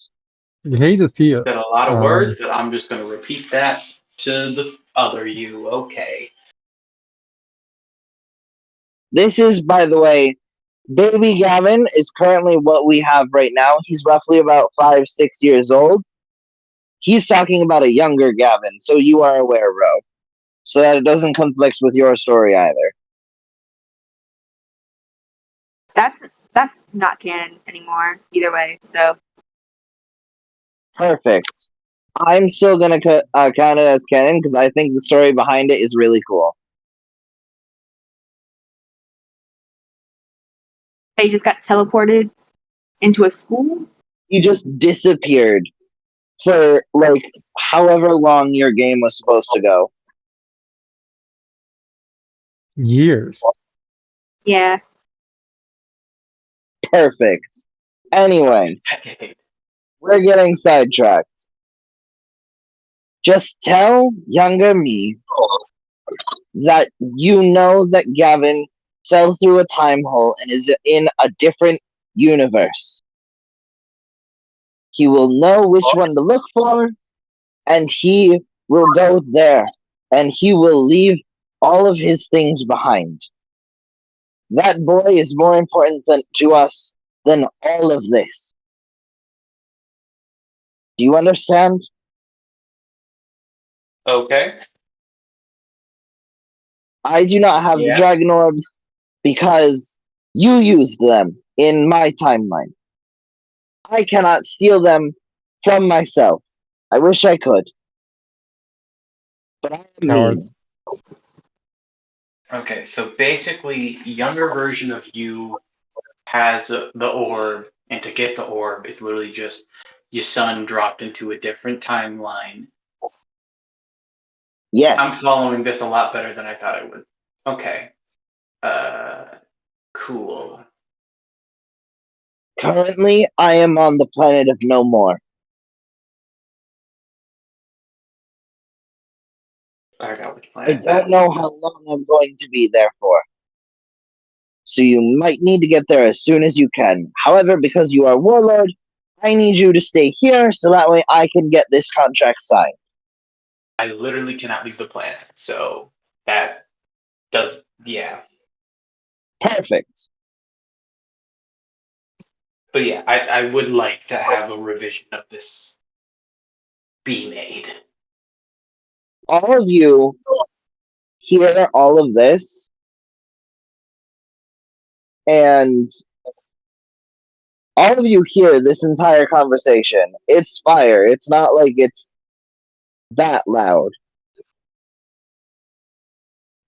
You hate to see it. Said a lot of words, but I'm just going to repeat that to the other you. Okay. This is, by the way, baby Gavin is currently what we have right now. He's roughly about 5, 6 years old. He's talking about a younger Gavin, so you are aware, Ro. So that it doesn't conflict with your story either. That's not canon anymore either way. So Perfect. I'm still gonna count it as canon because I think the story behind it is really cool. they just got teleported into a school. He just disappeared for like however long your game was supposed to go. Years. Yeah. Perfect. Anyway, Decade. we're getting sidetracked. Just tell younger me that you know that Gavin fell through a time hole and is in a different universe. He will know which one to look for, and he will go there, and he will leave all of his things behind. That boy is more important to us than all of this. Do you understand? Okay. I do not have the Yeah. dragon orbs because you used them in my timeline. I cannot steal them from myself. I wish I could. But I am Coward. mean. Okay, so basically, younger version of you has the orb, and to get the orb, it's literally just your son dropped into a different timeline. Yes. I'm following this a lot better than I thought I would. Okay. Cool. Currently, I am on the planet of no more. I got which I planet don't that. know how long I'm going to be there for. So you might need to get there as soon as you can. However, because you are Warlord, I need you to stay here so that way I can get this contract signed. I literally cannot leave the planet, so that does, yeah. Perfect. But yeah, I would like to have a revision of this be made. All of you hear all of this, and all of you hear this entire conversation. It's fire. It's not like it's that loud.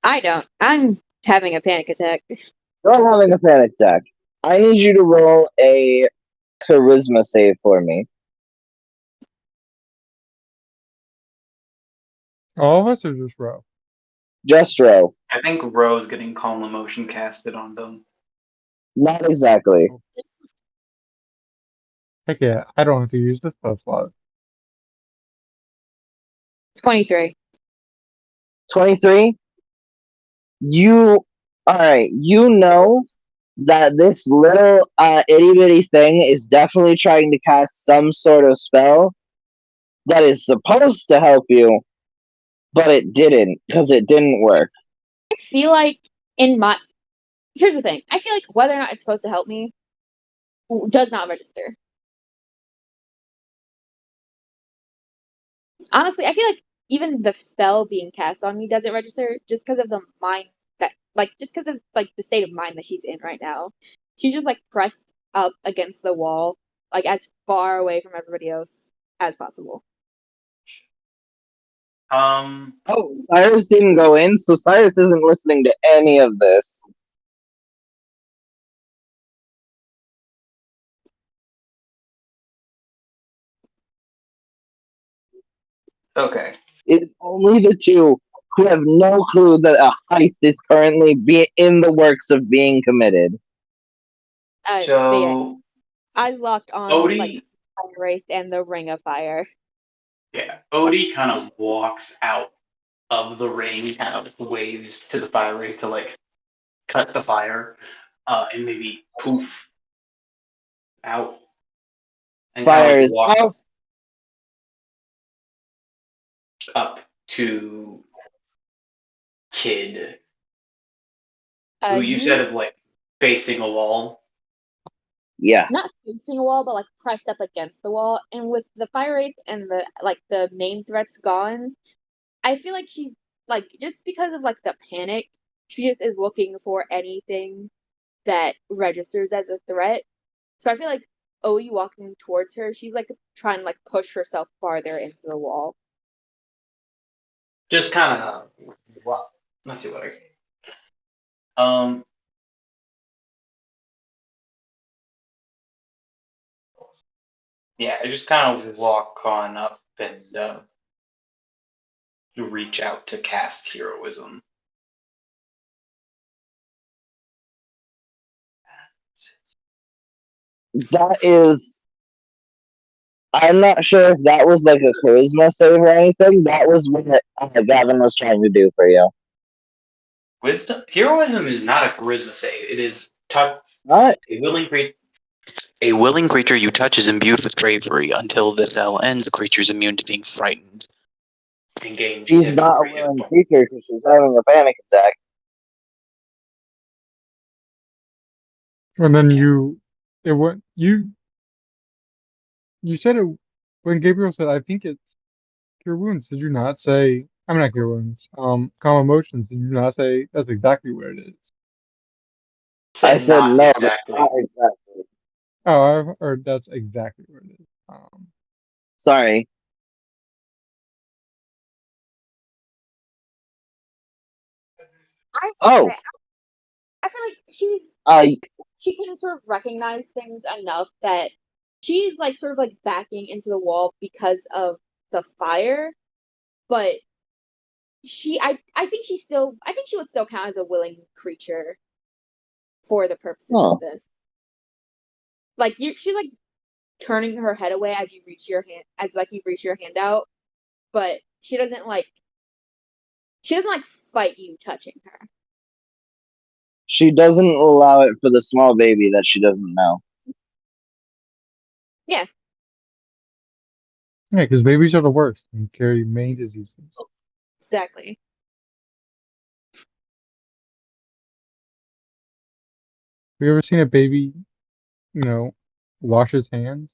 I don't. I'm having a panic attack. You're having a panic attack. I need you to roll a charisma save for me. All of us are just row. Just roll. I think Ro's getting calm emotion casted on them. Not exactly. Heck yeah, I don't have to use this spell slot. 23. 23? Alright, you know that this little itty bitty thing is definitely trying to cast some sort of spell that is supposed to help you, but it didn't, because it didn't work. I feel like here's the thing. I feel like whether or not it's supposed to help me does not register. Honestly, I feel like even the spell being cast on me doesn't register just because of the mind just because of like the state of mind that she's in right now. She's just like pressed up against the wall, like as far away from everybody else as possible. Um, Oh, Cyrus didn't go in, so Cyrus isn't listening to any of this. okay. It's only the two who have no clue that a heist is currently in the works of being committed. But yeah, So, eyes locked on Odie, like Fire Wraith and the Ring of Fire. yeah, Odie kind of walks out of the ring, kind of waves to the fire ring to like cut the fire, and maybe poof out, and kind Fire of like is walk out. up to Kid, who you You said is like facing a wall. Yeah. not facing a wall, but like pressed up against the wall. And with the Fire Wraith and the main threats gone, I feel like she's like just because of like the panic, she just is looking for anything that registers as a threat. So I feel like Odie walking towards her, she's like trying to like push herself farther into the wall. Just kind of, wow. Let's see what I. Yeah, I just kind of walk on up and reach out to cast heroism. That is. I'm not sure if that was like a charisma save or anything. That was what Gavin was trying to do for you. Wisdom, heroism is not a charisma save. It is touch. What? A willing creature you touch is imbued with bravery. Until the spell ends, the creature is immune to being frightened. And gains She's not a temporary hit willing point. creature because she's having a panic attack. And then it went, you said it, when Gabriel said, I think it's Cure Wounds, did you not say, I'm not Cure Wounds, Calm Emotions, did you not say that's exactly what it is? I said not no, that's exactly. not exactly. Oh, I've heard that's exactly what it is. Sorry. Oh, I feel like she can sort of recognize things enough that she's like sort of like backing into the wall because of the fire, but I think she would still count as a willing creature for the purposes of this. Like she's like turning her head away as you reach your hand out, but she doesn't like fight you touching her. she doesn't allow it for the small baby that she doesn't know. Yeah. Yeah, because babies are the worst and carry many diseases. Exactly. Have you ever seen a baby, wash his hands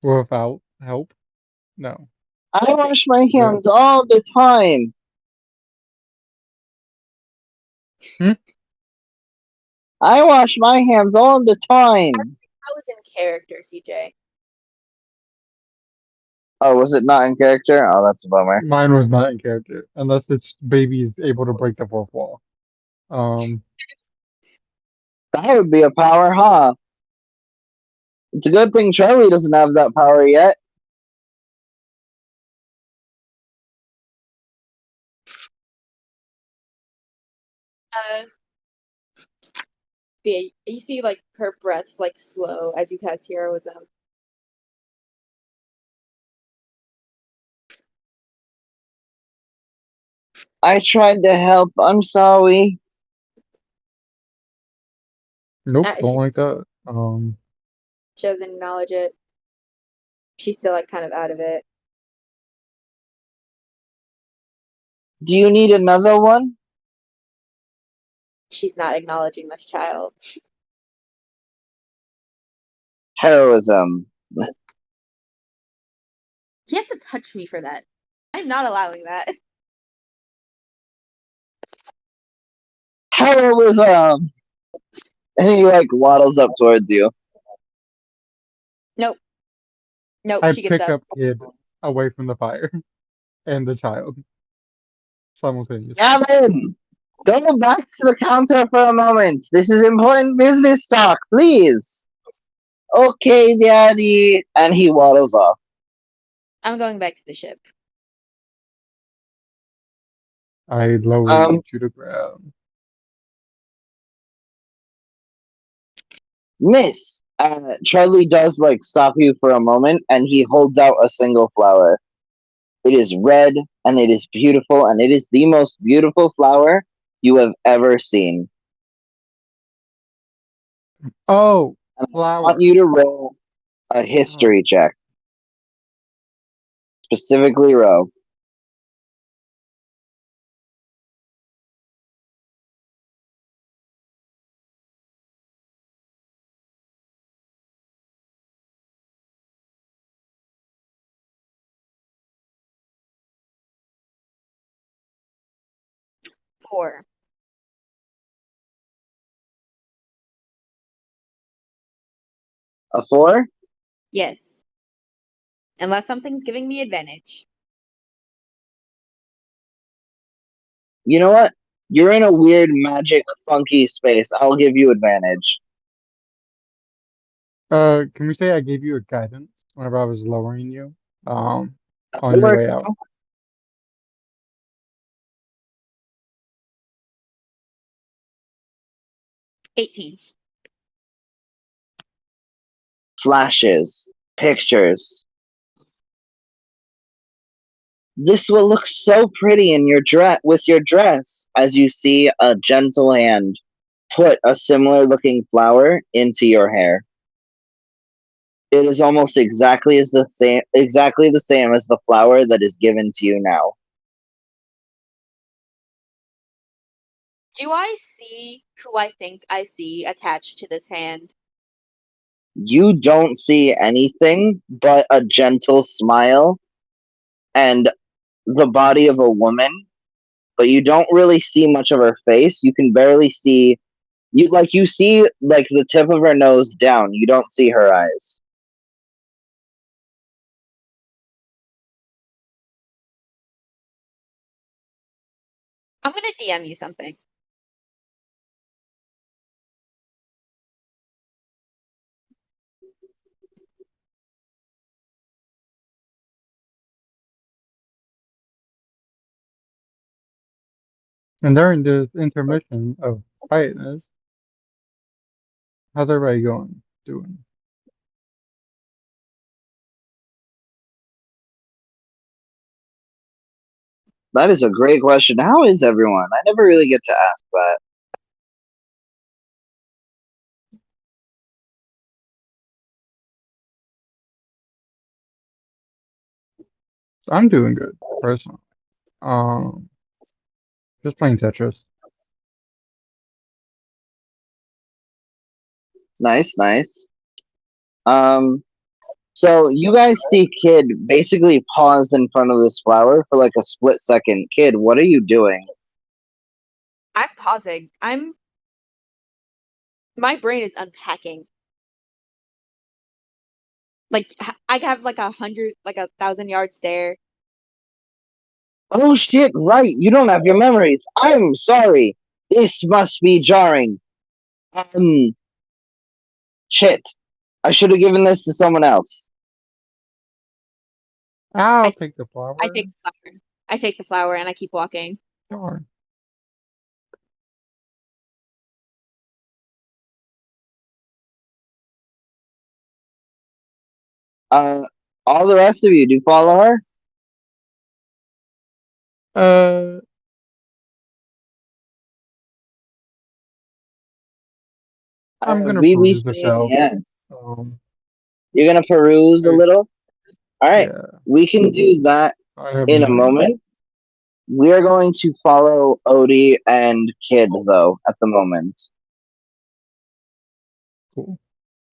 without help? No. I wash my Yeah. hands all the time. I wash my hands all the time. I was in character, CJ. Oh, was it not in character? Oh, that's a bummer. Mine was not in character, unless it's baby is able to break the fourth wall. That would be a power, huh? It's a good thing Charlie doesn't have that power yet. Uh, yeah, you see like her breaths like slow as you cast heroism. I tried to help. I'm sorry. Nope, Uh, don't she, like that. she doesn't acknowledge it. She's still like kind of out of it. Do you need another one? She's not acknowledging this child. Heroism. He has to touch me for that. I'm not allowing that. Heroism! And he like waddles up towards you. Nope. Nope, I she gets pick up. up kid away from the fire and the child simultaneously. Gavin! Go back to the counter for a moment. This is important business talk, please. Okay, Daddy. And he waddles off. I'm going back to the ship. I lower you to the ground. Miss, Charlie does like stop you for a moment, and he holds out a single flower. It is red, and it is beautiful, and it is the most beautiful flower you have ever seen. Oh, And I flower. want you to roll a history check, specifically Row. Four. A 4? Yes. Unless something's giving me advantage. You know what? You're in a weird, magic, funky space. I'll give you advantage. Can we say I gave you a guidance whenever I was lowering you? On That your works. way out. $18. Flashes, pictures. This will look so pretty in your dress with your dress as you see a gentle hand put a similar looking flower into your hair. It is almost exactly the same as the flower that is given to you now. Do I see who I think I see attached to this hand? You don't see anything but a gentle smile and the body of a woman, but you don't really see much of her face. You can barely see you see like the tip of her nose down. You don't see her eyes. I'm gonna DM you something. And during this intermission of quietness, how's everybody doing? That is a great question. How is everyone? I never really get to ask that. I'm doing good, personally. Um, just playing Tetris. Nice, nice. Um, so you guys see Kid basically pause in front of this flower for like a split second. Kid, what are you doing? I'm pausing. My brain is unpacking. Like I have like 1,000 yard stare. Oh shit, right, you don't have your memories. I'm sorry. This must be jarring. Shit. I should have given this to someone else. I'll take the flower. I take the flower. I take the flower and I keep walking. Sure. All the rest of you, do you follow her? I'm gonna We peruse the stay at shelf. the end. Um, You're gonna peruse a Okay. little? Alright, yeah, we can do that I have in a mine. moment. We're going to follow Odie and Kid, though, at the moment. Cool.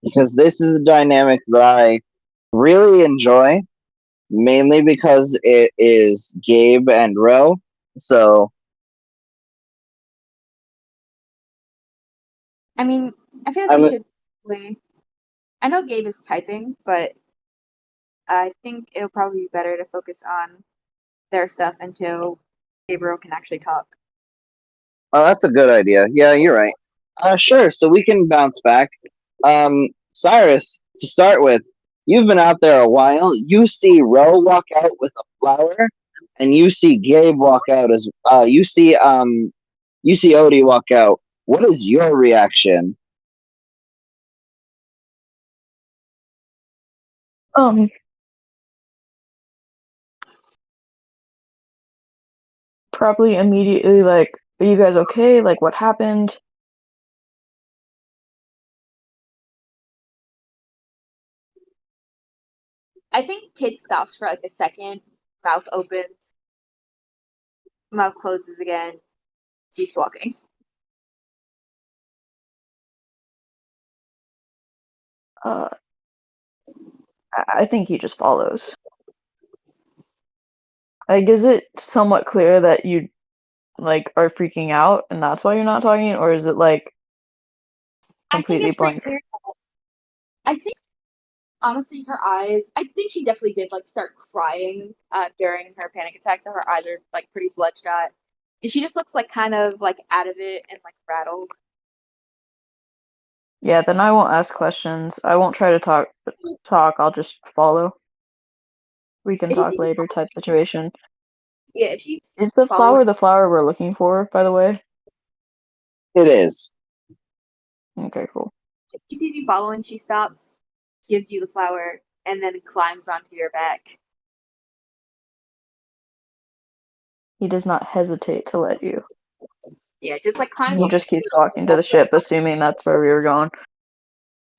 Because this is a dynamic that I really enjoy, mainly because it is Gabe and Ro. So, I mean, I feel like I'm, we should probably. I know Gabe is typing, but I think it'll probably be better to focus on their stuff until Gabriel can actually talk. oh, that's a good idea. Yeah, you're right. Sure, so we can bounce back. Cyrus, to start with, you've been out there a while. You see Ro walk out with a flower, and you see Gabe walk out as you see Odie walk out. What is your reaction? Probably immediately like, are you guys okay? Like, what happened? I think Kid stops for like a second, mouth opens, mouth closes again, keeps walking. Uh, I think he just follows. Like, is it somewhat clear that you like are freaking out and that's why you're not talking, or is it like I think completely it's pretty blank? clear. I think honestly, her eyes. I think she definitely did like start crying during her panic attack. So her eyes are like pretty bloodshot, and she just looks like kind of like out of it and like rattled. Yeah, then I won't ask questions. I won't try to talk. I'll just follow. We can If you talk see, later type situation. yeah, if you Is the follow, flower we're looking for, by the way? It is. Okay, cool. if she sees you following, she stops, gives you the flower, and then climbs onto your back. He does not hesitate to let you. Yeah, just like climbs. He just keeps walking to the ship, assuming that's where we were going.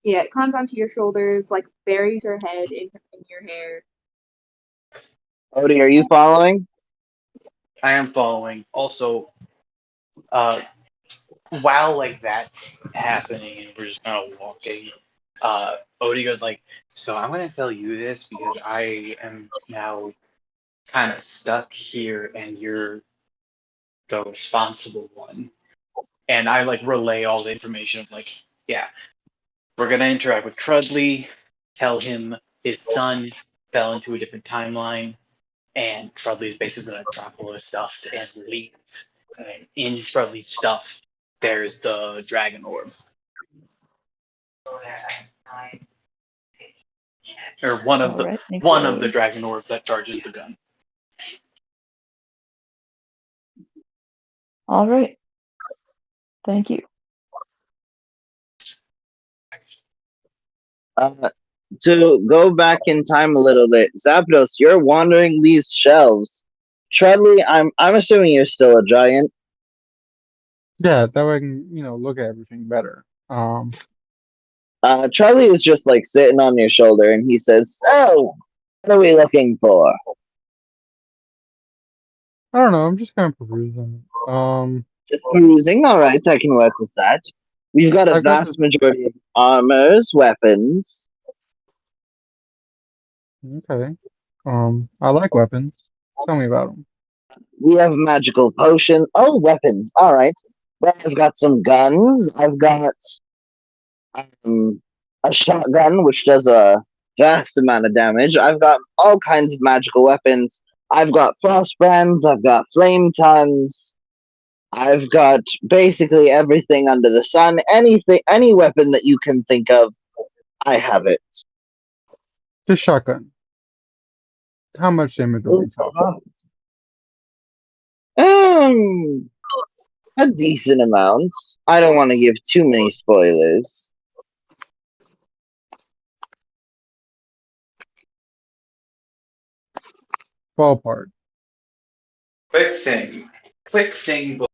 Yeah, it climbs onto your shoulders, like buries her head in your hair. Odie, are you following? I am following. Also, while like that's happening and we're just kind of walking, Odie goes like, "So I'm gonna tell you this because I am now kind of stuck here, and you're the responsible one." And I like relay all the information of like, yeah, we're gonna interact with Trudley, tell him his son fell into a different timeline, and Trudley's basically gonna drop all his stuff and leave. And in Trudley's stuff, there's the dragon orb. Or one of All right, thank the you. dragon orbs that charges the gun. All right. Thank you. To go back in time a little bit, Zapdos, you're wandering these shelves. Treadley, I'm assuming you're still a giant. Yeah, that way I can, look at everything better. Treadley is just like sitting on your shoulder, and he says, "So, what are we looking for?" I don't know. I'm just kind of perusing. Just perusing. All right, I can work with that. We've got a I got this. vast majority of armors, weapons. Okay. I like weapons. Tell me about them. We have magical potion. Oh, weapons. All right. Well, I've got some guns. I've got a shotgun, which does a vast amount of damage. I've got all kinds of magical weapons. I've got frost brands. I've got flame tongues. I've got basically everything under the sun. Any weapon that you can think of, I have it. Just shotgun. How much damage are we talking? Um, a decent amount. I don't want to give too many spoilers. Ballpark. Quick thing. But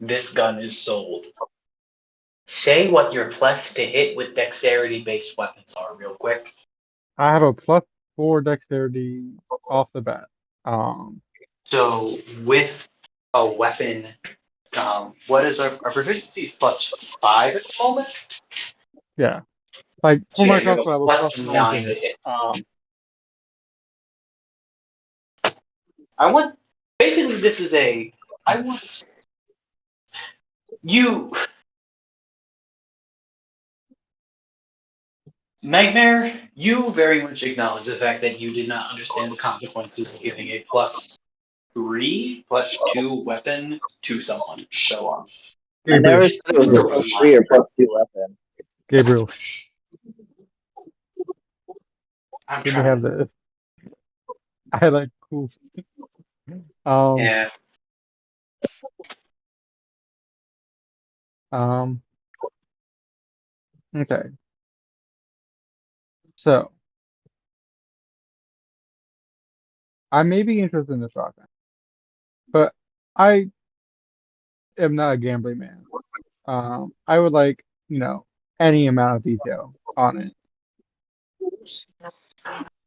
this gun is sold. Say what your plus to hit with dexterity-based weapons are, real quick. I have a +4 dexterity off the bat. So with a weapon, what is our proficiency? Is +5 at the moment. Yeah. Like So for yeah, my you have a crossbow, I have a +9 to +9 to hit. hit. I want basically this is I want you Nightmare, you very much acknowledge the fact that you did not understand the consequences of giving a +3, +2 weapon to someone. So I Gabriel. never said it was a +3 or +2 weapon. Gabriel. I'm Let me trying have to. this. I like cool. Um. Yeah. Um. Okay. So I may be interested in the shotgun, but I am not a gambling man. I would like, any amount of detail on it.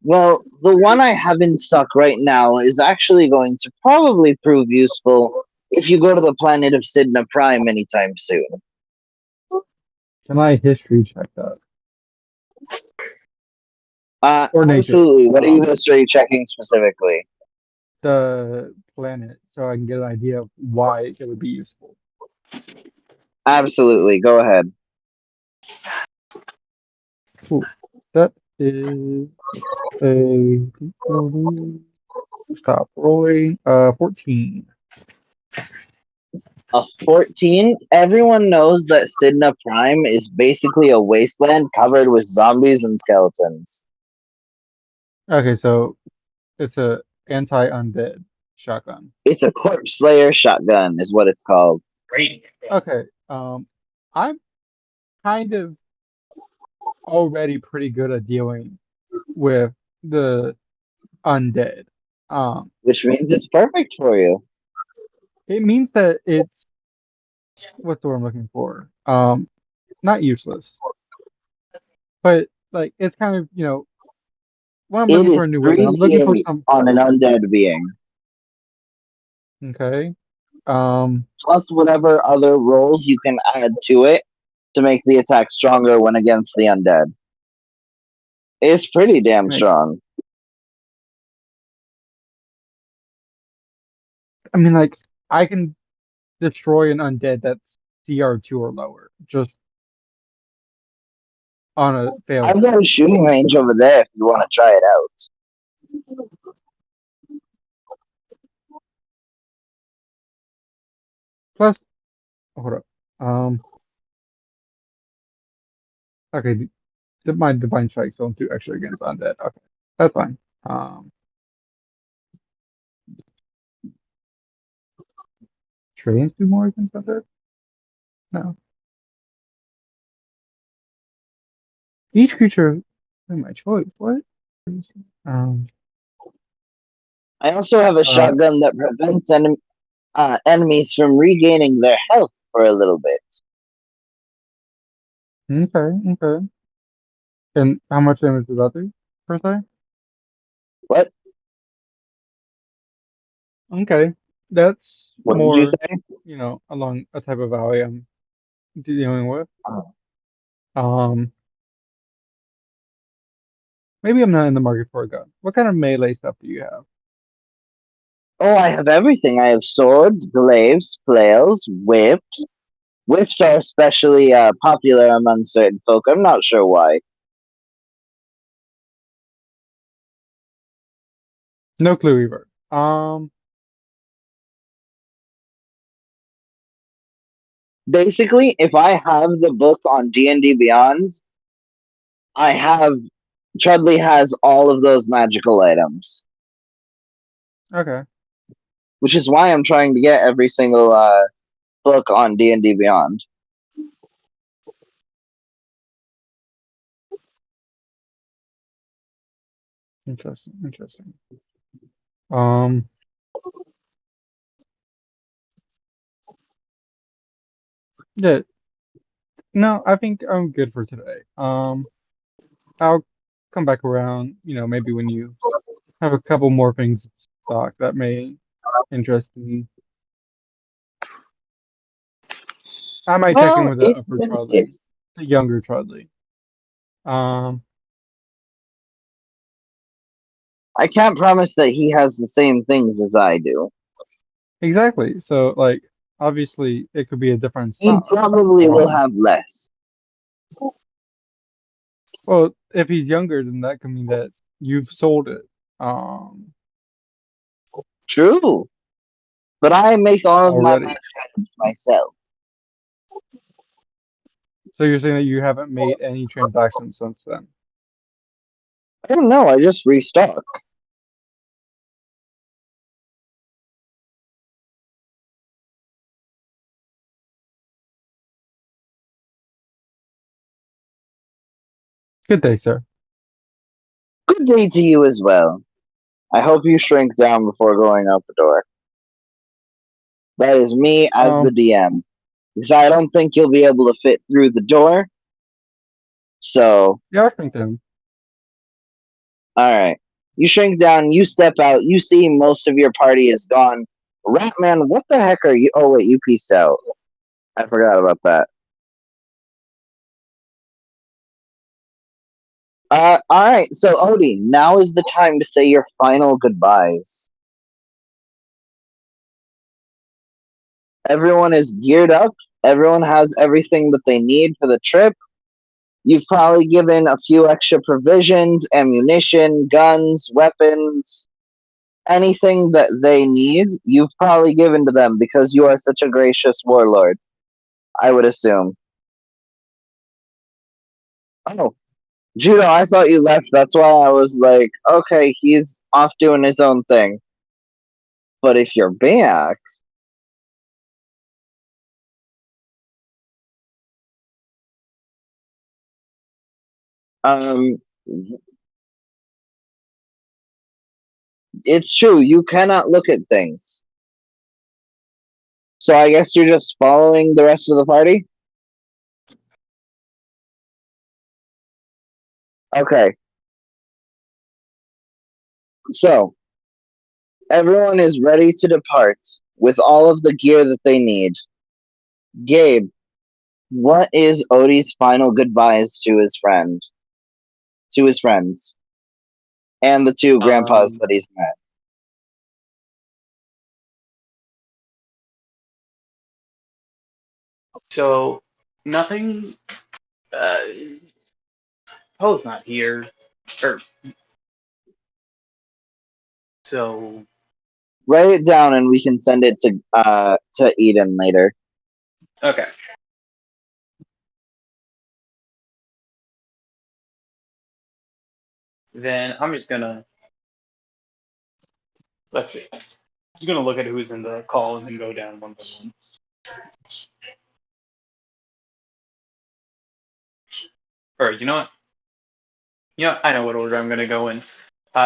Well, the one I have in stock right now is actually going to probably prove useful if you go to the planet of Sidna Prime anytime soon. Can I history check that? Or nature? Absolutely. What are you history checking specifically? The planet, so I can get an idea of why it would be useful. Absolutely. Go ahead. Cool. That is a stop rolling. 14. A 14. Everyone knows that Sidna Prime is basically a wasteland covered with zombies and skeletons. Okay, so it's a anti-undead shotgun. It's a corpse slayer shotgun, is what it's called. Great. Okay, I'm kind of already pretty good at dealing with the undead. Which means it's perfect for you. It means that it's what's the word I'm looking for? Not useless, but like it's kind of when I'm It looking for a is new weapon, I'm looking for 3d8 some. on an undead being, Okay. plus whatever other rolls you can add to it to make the attack stronger when against the undead. It's pretty damn Like, strong. I mean, like I can destroy an undead that's CR2 or lower, just on a fail I've got save. a shooting range over there if you want to try it out. Plus, hold up. Okay, my divine strikes don't do extra against undead. Okay, that's fine. Trains do more against undead? No. Each creature in my choice. What? Um. I also have a Uh. shotgun that prevents enemies from regaining their health for a little bit. Okay. Okay. And how much damage does that do per se? What? Okay, that's What did you more, say? along a type of valley I'm dealing with. Um, maybe I'm not in the market for a gun. What kind of melee stuff do you have? Oh, I have everything. I have swords, glaives, flails, whips. Whips are especially popular among certain folk. I'm not sure why. No clue either. Basically, if I have the book on D&D Beyond, I have Chudley has all of those magical items, Okay. which is why I'm trying to get every single book on D&D Beyond. Interesting. Interesting. Um. Yeah. No, I think I'm good for today. I'll come back around. Maybe when you have a couple more things in stock that may interest me. I might check in Well, with the it upper Trudley, is. the younger Trudley. Um. I can't promise that he has the same things as I do. Exactly. So, like, obviously, it could be a different He style. probably will Um. have less. Well, if he's younger, then that could mean that you've sold it. Um. True. But I make all of my Already. magic items myself. So you're saying that you haven't made any transactions since then? I don't know, I just restock. Good day, sir. Good day to you as well. I hope you shrink down before going out the door. That is me as the Um. DM. Because I don't think you'll be able to fit through the door. So, Yeah, I think then. alright. You shrink down, you step out, you see most of your party is gone. Ratman, what the heck are you? Oh, wait, you pieced out. I forgot about that. Alright, so Odie, now is the time to say your final goodbyes. Everyone is geared up. Everyone has everything that they need for the trip. You've probably given a few extra provisions, ammunition, guns, weapons, anything that they need. You've probably given to them because you are such a gracious warlord, I would assume. Oh, Judo, I thought you left. That's why I was like, okay, he's off doing his own thing. But if you're back, um, it's true. You cannot look at things. So I guess you're just following the rest of the party? Okay. So, everyone is ready to depart with all of the gear that they need. Gabe, what is Odie's final goodbyes to his friend? To his friends? And the two grandpas Um, that he's met. so nothing. Uh, Poe's not here, or so. Write it down and we can send it to Eden later. Okay. Then I'm just gonna let's see. I'm just gonna look at who's in the call and then go down one by one. Or you know what? Yeah, I know what order I'm gonna go in.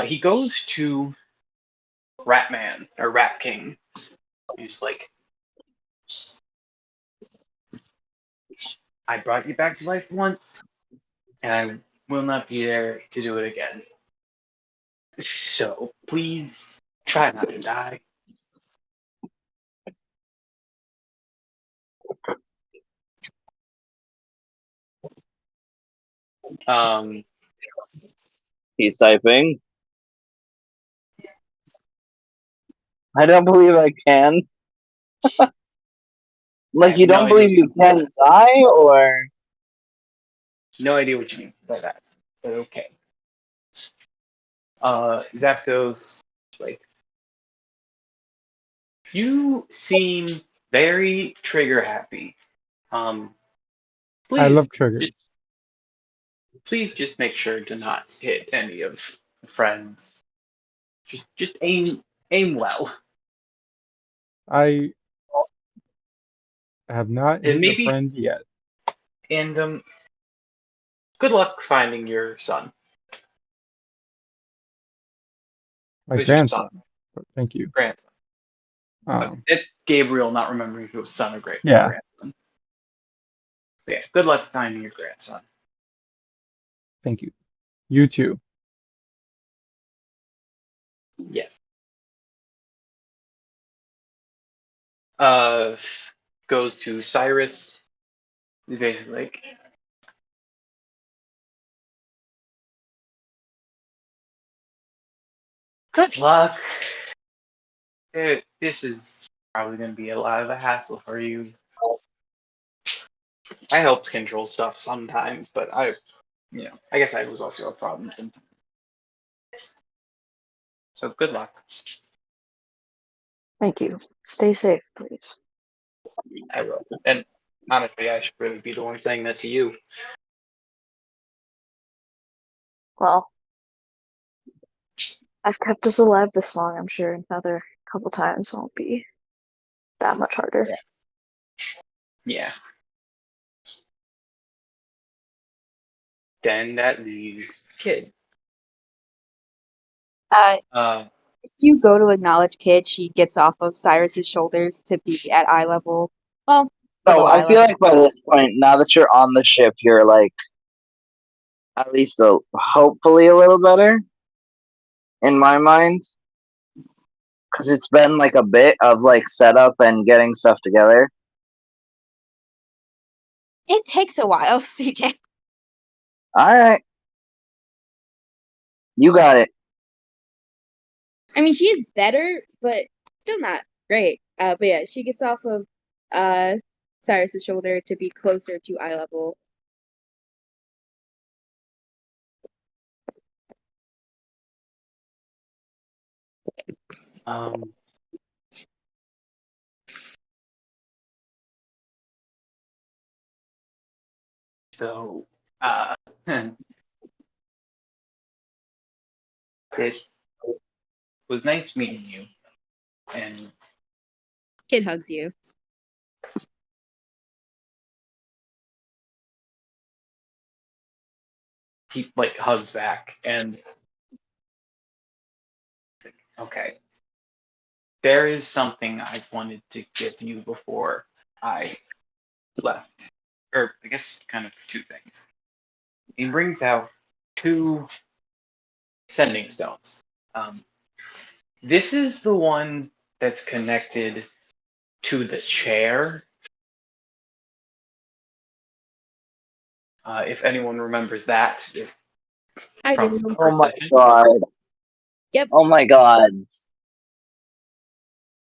He goes to Ratman or Rat King. He's like, I brought you back to life once, and I will not be there to do it again. So please try not to die. Um, He's typing. I don't believe I can. I Like, have you no don't idea believe what you you mean by can that. die, or? No idea what you mean by that. But okay. Zap goes like, you seem very trigger happy. Um, I please love triggers. just make sure to not hit any of the friends. Just aim well. I have not And hit a maybe friend yet. and good luck finding your son. My Who's your son? grandson. But thank you. Grandson. It Gabriel not remembering if it was son or Yeah. grandson. But yeah, good luck finding your grandson. Thank you. You too. Yes. Goes to Cyrus. He's basically like, good luck. This is probably going to be a lot of a hassle for you. I helped control stuff sometimes, but I guess I was also a problem sometimes. So good luck. Thank you. Stay safe, please. I will. And honestly, I should really be the one saying that to you. Well, I've kept us alive this long. I'm sure another couple times won't be that much harder. Yeah. Then that leaves Kid. If you go to acknowledge Kid, she gets off of Cyrus's shoulders to be at eye level. Well, So below eye I feel level. like by this point, now that you're on the ship, you're like at least hopefully a little better in my mind, because it's been like a bit of like setup and getting stuff together. It takes a while, CJ. All right, you got it. I mean, she is better, but still not great. But yeah, she gets off of Cyrus's shoulder to be closer to eye level. Um, so, it was nice meeting you, and Kid hugs you. he like hugs back, and okay, there is something I wanted to give you before I left, or I guess kind of two things. He brings out two sending stones. This is the one that's connected to the chair. If anyone remembers that I from do. the Oh first my session. god. Yep. Oh my god.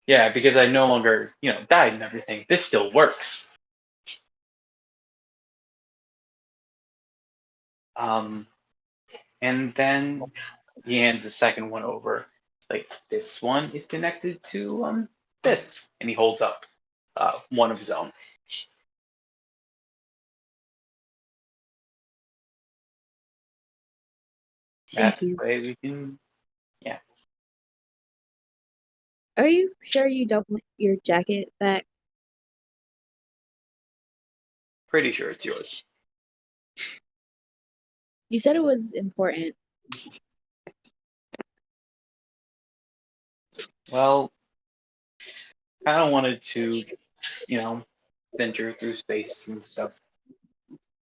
Yeah, because I no longer, died and everything. This still works. And then he hands the second one over. Like, this one is connected to this, and he holds up one of his own. Thank That you. way we can. Are you sure you don't want your jacket back? Pretty sure it's yours. You said it was important. Well, I kind of wanted to, venture through space and stuff.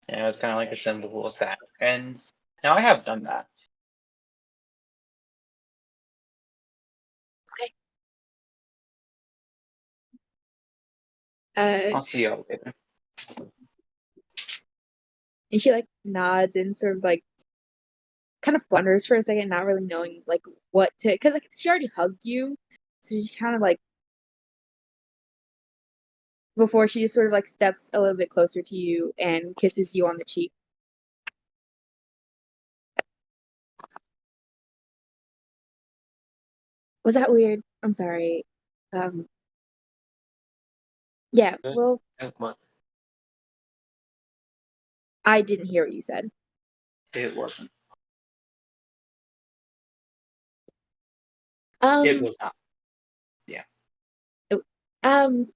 And it was kind of like a symbol of that. And now I have done that. Uh, I'll see y'all later. and she like nods and sort of like kind of blunders for a second, not really knowing like what to, because like she already hugged you, so she kind of like before she just sort of like steps a little bit closer to you and kisses you on the cheek. Was that weird? I'm sorry. Yeah, well, It was. I didn't hear what you said. It wasn't. It was not. Um,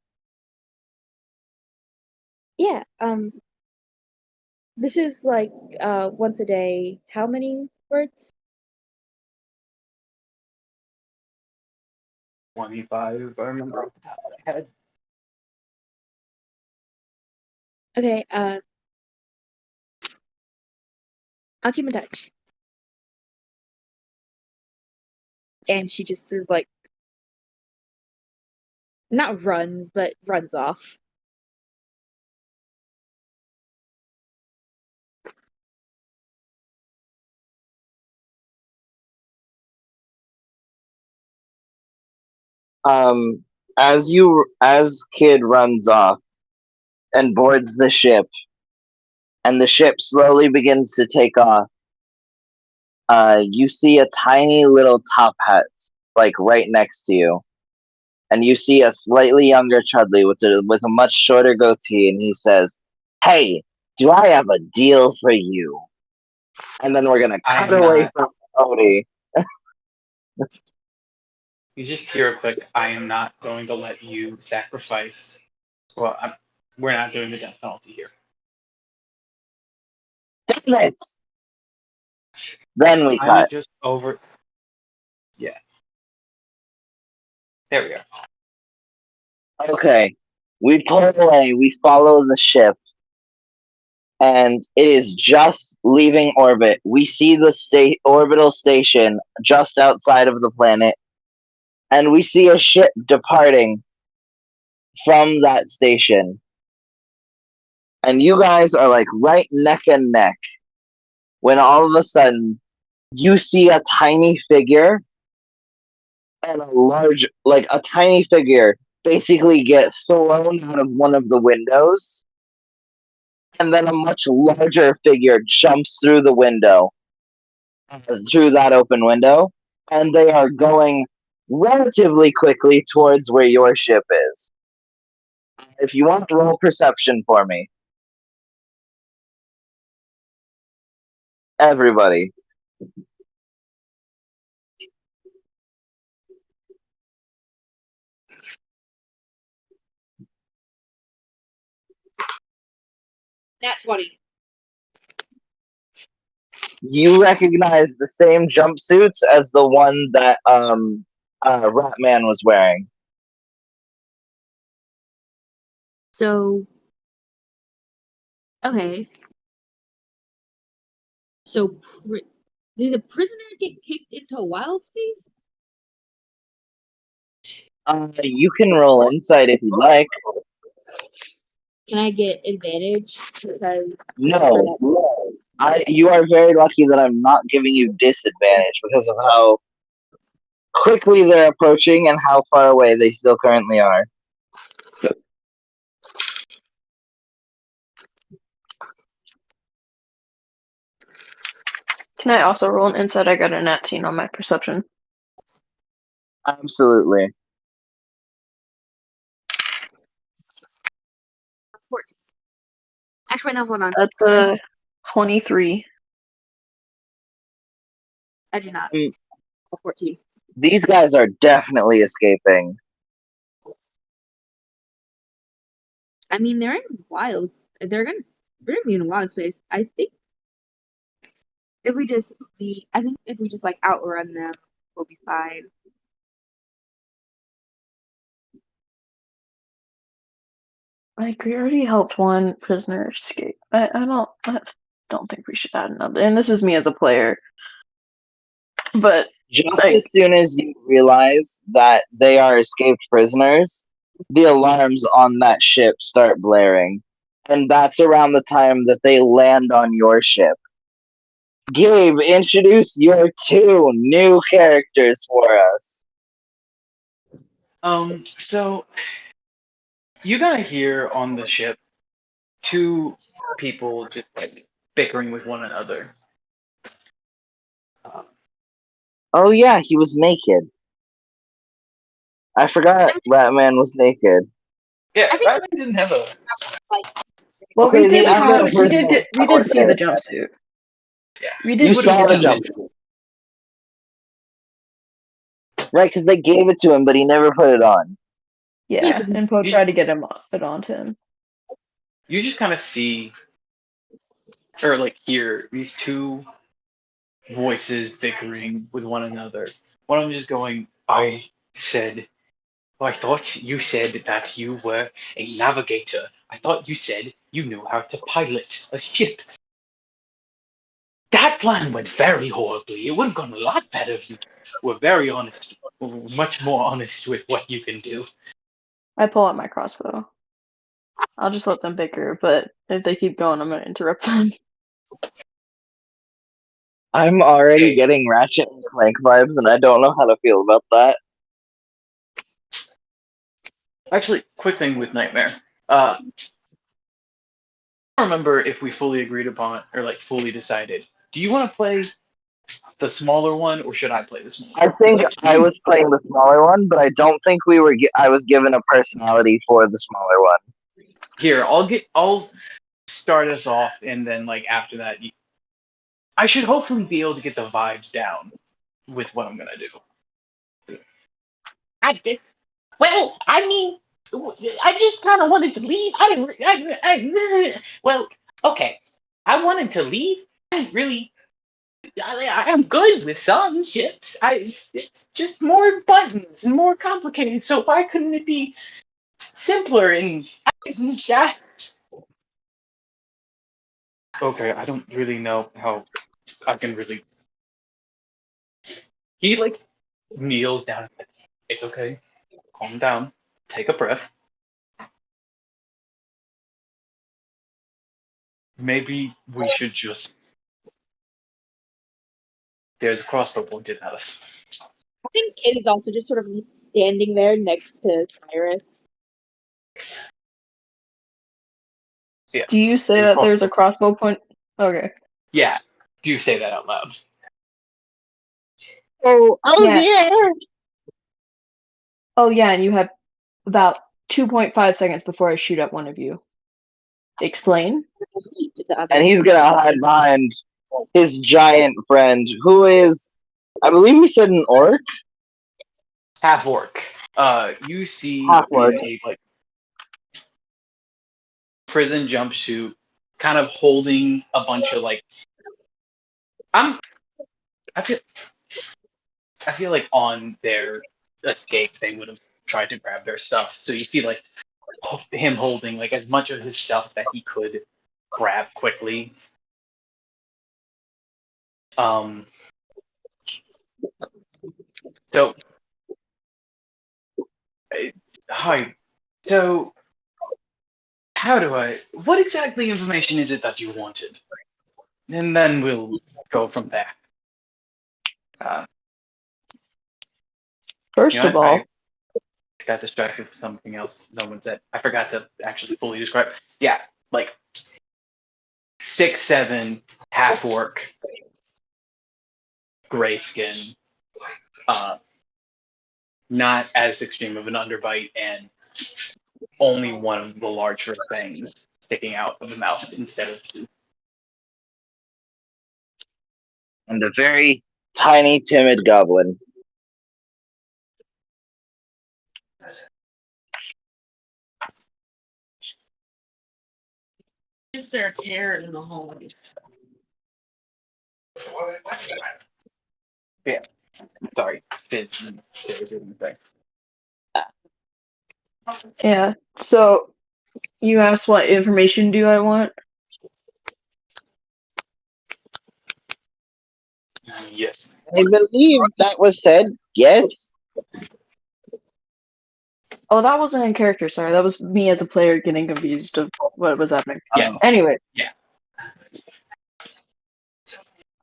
yeah, this is like, once a day. How many words? 25, if I remember off the top of my head. Okay, I'll keep in touch. And she just sort of like, not runs, but runs off. As Kid runs off and boards the ship, and the ship slowly begins to take off, you see a tiny little top hat, like right next to you, and you see a slightly younger Chudley with a much shorter goatee, and he says, "Hey, do I have a deal for you?" And then we're gonna cut away from Odie. You just hear a quick, I am not going to let you sacrifice. Well, we're not doing the death penalty here. Damn it! Then we I cut. just over. Yeah. There we go. Okay, we pull away, we follow the ship, and it is just leaving orbit. We see the orbital station just outside of the planet, and we see a ship departing from that station. And you guys are like right neck and neck when all of a sudden you see a tiny figure and a tiny figure basically get thrown out of one of the windows, and then a much larger figure jumps through the window, through that open window, and they are going relatively quickly towards where your ship is. If you want to roll perception for me, everybody. Nat 20. You recognize the same jumpsuits as the one that Ratman was wearing. So, okay. So, did a prisoner get kicked into a wild space? You can roll insight if you'd like. Can I get advantage? Because No. You are very lucky that I'm not giving you disadvantage because of how quickly they're approaching and how far away they still currently are. Can I also roll an insight? I got a nat 10 on my perception. Absolutely. 14. Actually, no, hold on. That's a 23. I do not. 14. These guys are definitely escaping. I mean, they're in wilds. They're gonna be in a wild space. I think if we just like outrun them, we'll be fine. Like, we already helped one prisoner escape. I don't think we should add another. And this is me as a player. But Just like, as soon as you realize that they are escaped prisoners, the alarms on that ship start blaring. And that's around the time that they land on your ship. Gabe, introduce your 2 new characters for us. So you gotta hear on the ship 2 people just like bickering with one another. Oh yeah, he was naked. I forgot Ratman was naked. Yeah, I think Ratman didn't have a. like Well, Okay, we did the other have we did see the there. jumpsuit. Yeah. We You did see saw the the jumpsuit. jump, right? Because they gave it to him, but he never put it on. Yeah, 'cause and Poe you- tried to get it onto him. You just kind of see, or like hear these two voices bickering with one another. One of them just going, I thought you said that you were a navigator. I thought you said you knew how to pilot a ship. That plan went very horribly. It would have gone a lot better if you were very honest, much more honest with what you can do. I pull out my crossbow. I'll just let them bicker, but if they keep going, I'm gonna interrupt them. I'm already Okay. getting Ratchet and Clank vibes, and I don't know how to feel about that. Actually, quick thing with Nightmare. I don't remember if we fully agreed upon or like fully decided. Do you want to play the smaller one, or should I play the smaller I one? 'Cause, think like, I was playing the smaller one, but I don't think we were. I was given a personality for the smaller one. here, I'll start us off, and then like after that, I should hopefully be able to get the vibes down with what I'm gonna do. I did. Well, I mean, I just kind of wanted to leave. I didn't. Well, okay. I wanted to leave. I didn't really. I'm good with some ships. It's just more buttons and more complicated. So why couldn't it be simpler? And okay, I don't really know how I can really. He like kneels down. And said, it's okay. Calm down. Take a breath. Maybe we should just. There's a crossbow pointed at us. I think it is also just sort of standing there next to Cyrus. Yeah. Do you say that there's a crossbow point? Okay. Yeah. Do say that out loud. Oh Yeah. yeah. Oh yeah, and you have about 2.5 seconds before I shoot at one of you. Explain. And he's gonna hide behind his giant friend, who is, I believe we said an orc. Half orc. You see Half orc. in a like prison jumpsuit, kind of holding a bunch of like. I feel like on their escape they would have tried to grab their stuff. So you see like him holding like as much of his stuff that he could grab quickly. So hi. So what exactly information is it that you wanted? And then we'll go from there. First of all, I got distracted with something else someone said. I forgot to actually fully describe. Yeah, like 6'7", half orc, gray skin, not as extreme of an underbite, and only one of the larger fangs sticking out of the mouth instead of two. And a very tiny, timid goblin. Is there air in the hallway? Yeah, sorry, Fizz and Sarah doing the thing. yeah. So you asked what information do I want? Yes. I believe that was said. Yes. Oh, that wasn't in character, sorry. That was me as a player getting confused of what was happening. Yeah. Anyway. Yeah.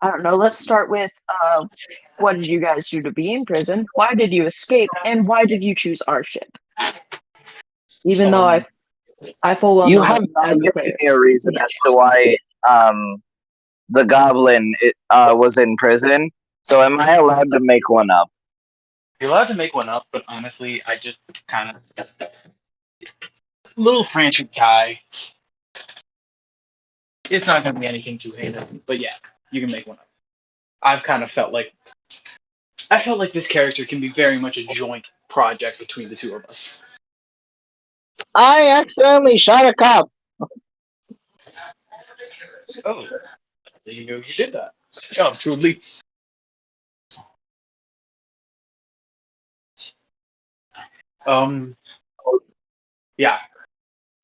I don't know. Let's start with what did you guys do to be in prison? Why did you escape? And why did you choose our ship? Even though I full well You know have that not as a given player. me a reason as to why the goblin was in prison. So am I allowed to make one up? You're allowed to make one up, but honestly, I just kind of little frantic guy. It's not going to be anything too heinous, but yeah, you can make one up. I've kind of felt like this character can be very much a joint project between the two of us. I accidentally shot a cop. Oh, I didn't know you did that. Jump, truly. Yeah.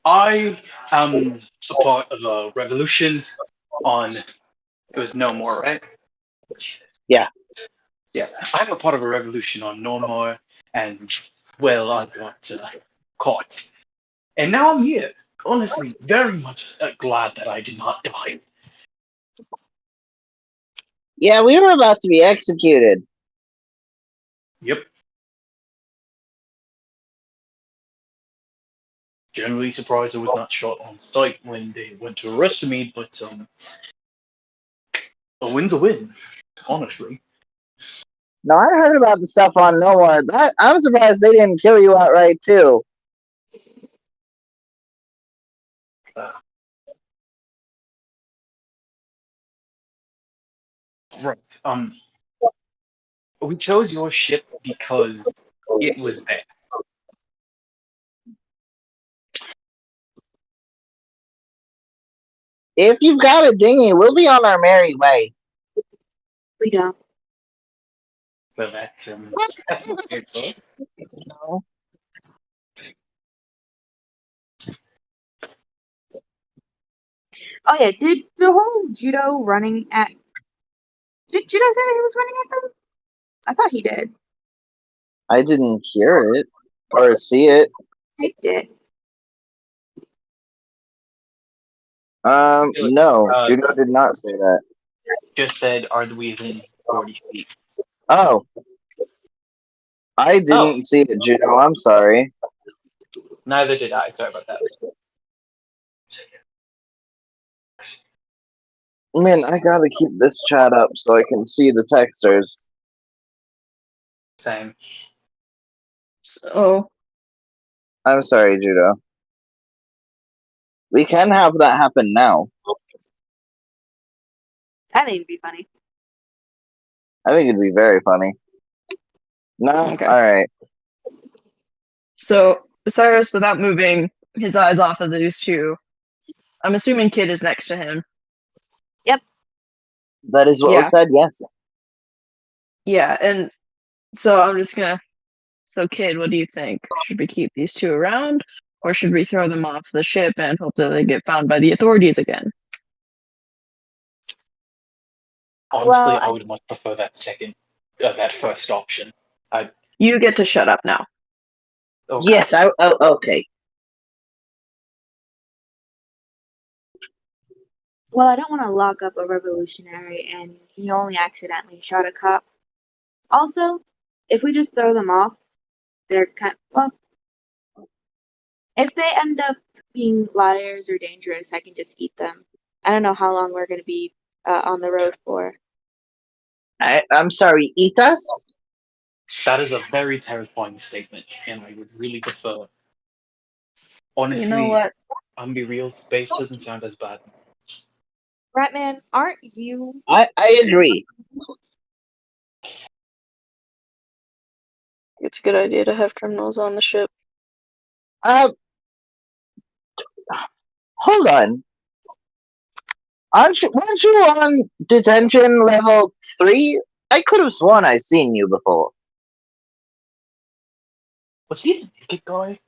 I am a part of a revolution on. It was No More, right? Yeah. Yeah. I'm a part of a revolution on No More, and, well, I got caught. And now I'm here. Honestly, very much glad that I did not die. Yeah, we were about to be executed. Yep. Generally surprised I was not shot on sight when they went to arrest me, but a win's a win, honestly. No, I heard about the stuff on No More. I'm surprised they didn't kill you outright too. Right. We chose your ship because it was there. If you've got a dinghy, we'll be on our merry way. We don't. Well, that's not fair to us. No. Oh yeah, did the whole judo running at? Did Judo say that he was running at them? I thought he did. I didn't hear it or see it. Typed it. No, Judo did not say that. Just said, are we within 40 feet? Oh. I didn't see it, Judo. I'm sorry. Neither did I. Sorry about that. Man, I gotta keep this chat up so I can see the texters. Same. So, I'm sorry, Judo. We can have that happen now. I think it'd be funny. I think it'd be very funny. No? Okay. Alright. so Cyrus, without moving his eyes off of these two, I'm assuming Kid is next to him. That is what Yeah. was said, yes. Yeah, and so I'm just gonna. So, Kid, what do you think? Should we keep these two around, or should we throw them off the ship and hope that they get found by the authorities again? Honestly, Well, I would much prefer that first option. You get to shut up now. Okay. Yes, okay. Well, I don't want to lock up a revolutionary and he only accidentally shot a cop. Also, if we just throw them off, they're well, if they end up being liars or dangerous, I can just eat them. I don't know how long we're going to be on the road for. I'm sorry, eat us? That is a very terrifying statement, and I would really prefer. Honestly, You know what? I'm gonna be real. Space doesn't sound as bad. Ratman, aren't you? I agree. It's a good idea to have criminals on the ship. Hold on. Weren't you on detention level 3? I could have sworn I seen you before. Was he the naked guy?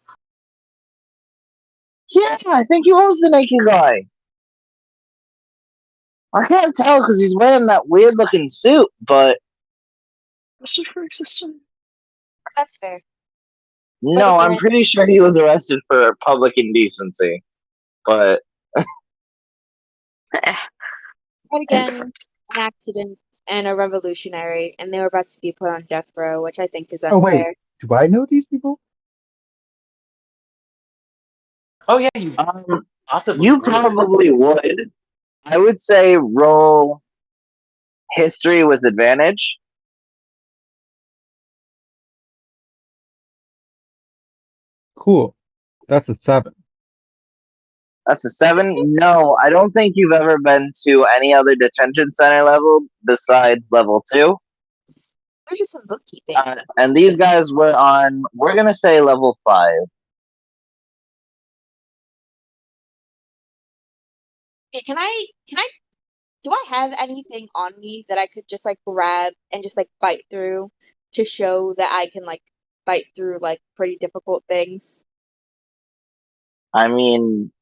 Yeah, I think he was the naked guy. I can't tell because he's wearing that weird looking suit, but Arrested for existing. That's fair. no, I'm again- pretty sure he was arrested for public indecency. But But again, an accident and a revolutionary, and they were about to be put on death row, which I think is unfair. Oh wait, do I know these people? Oh yeah, you possibly. you would. probably would. I would say roll history with advantage. Cool. That's a 7. That's a 7. No, I don't think you've ever been to any other detention center level besides level 2. There's just some bookkeeping. And these guys were on, we're gonna say level 5. Okay, do I have anything on me that I could just like grab and just like bite through to show that I can like bite through like pretty difficult things? I mean,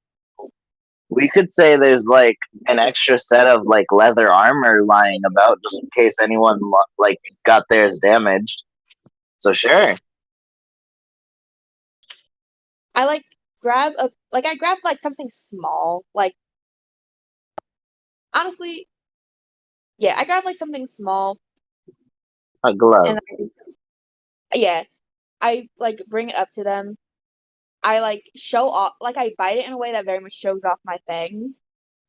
we could say there's like an extra set of like leather armor lying about just in case anyone like got theirs damaged. So sure. I like I grabbed like something small, like honestly, yeah, I grabbed like something small A glove. and yeah, I like bring it up to them. I like show off, like I bite it in a way that very much shows off my fangs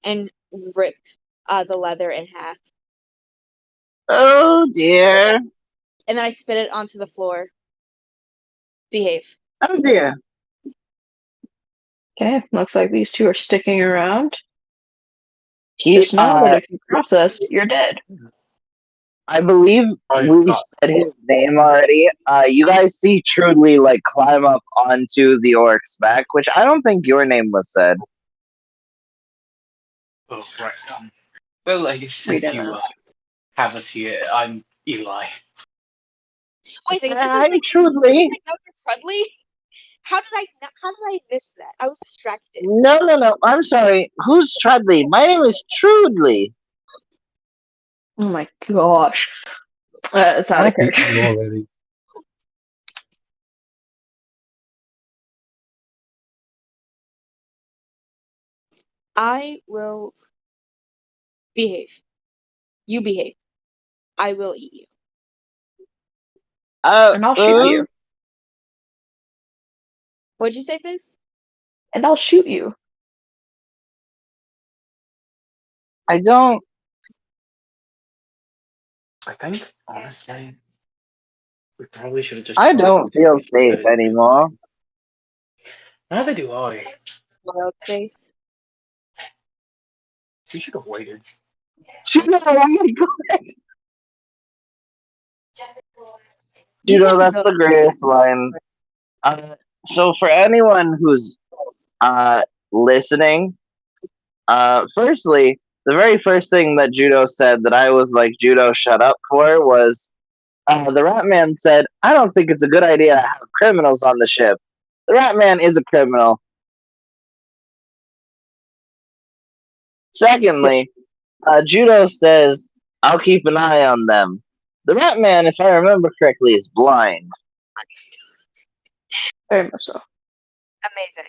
and rip the leather in half. Oh dear. And then I spit it onto the floor. Behave. Oh dear. Okay, looks like these two are sticking around. He, Just know that if you cross us, you're dead. I believe we said his name already. You guys see Trudley like climb up onto the orc's back, which I don't think your name was said. Oh, right. Well, I guess We since you didn't. have us here, I'm Eli. Wait a second, Hi, this is Trudley. like Dr. Trudley? How did I miss that? I was distracted. No. I'm sorry. Who's Trudley? My name is Trudley. Oh my gosh. It's out of Not the character. evil lady. I will behave. You behave. I will eat you. And I'll shoot you. What'd you say, Fizz? And I'll shoot you. I don't. I think, honestly, we probably should have just. I don't feel safe anymore. Neither do I. Wildspace. We should have waited. That's the greatest line. So for anyone who's listening, firstly, the very first thing that Judo said that I was like, Judo, shut up for was the Rat Man said, I don't think it's a good idea to have criminals on the ship. The Rat Man is a criminal. Secondly, Judo says, I'll keep an eye on them. The Rat Man, if I remember correctly, is blind. Very much so. Amazing.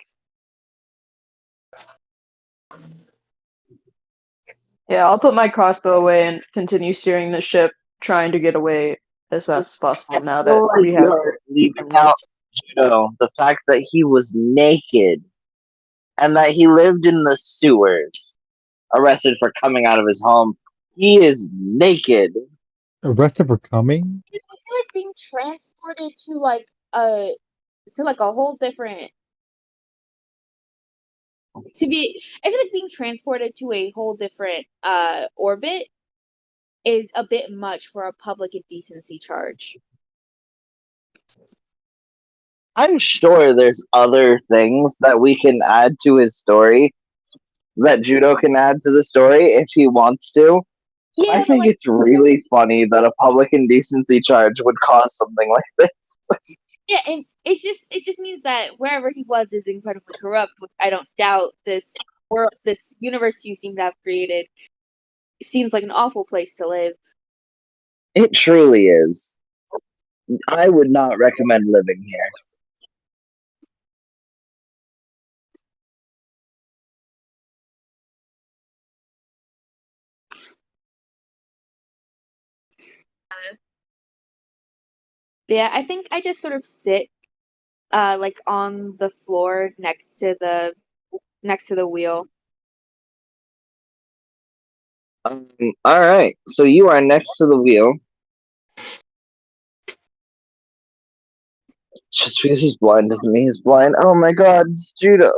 Yeah, I'll put my crossbow away and continue steering the ship, trying to get away as fast as possible now that we have. You're leaving out Judo the fact that he was naked and that he lived in the sewers, arrested for coming out of his home. He is naked. Arrested for coming? I feel like being transported to like a whole different I feel like being transported to a whole different orbit is a bit much for a public indecency charge. I'm sure there's other things that we can add to his story, that Judo can add to the story if he wants to. Yeah, I think like, it's really funny that a public indecency charge would cause something like this. yeah, and it just means that wherever he was is incredibly corrupt, which I don't doubt this universe you seem to have created seems like an awful place to live. It truly is. I would not recommend living here. Yeah, I think I just sort of sit like on the floor next to the wheel. Alright, so you are next to the wheel. Just because he's blind doesn't mean he's blind. Oh my god, it's Judo.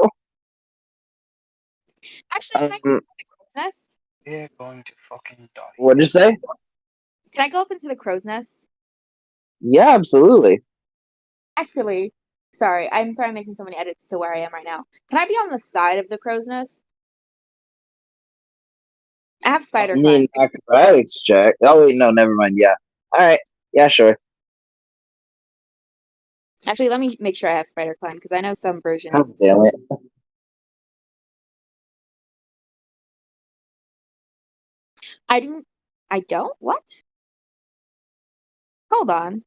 Actually, can I go Um, up into the crow's nest? We're going to fucking die. what'd you say? Can I go up into the crow's nest? Yeah, absolutely. Actually, sorry, I'm sorry I'm making so many edits to where I am right now. Can I be on the side of the crow's nest? I have spider climb. Need an acrobatics check. Oh wait, no, never mind. Yeah. All right. Yeah, sure. Actually, let me make sure I have spider climb because I know some God versions. damn it. I didn't. I don't. What? Hold on.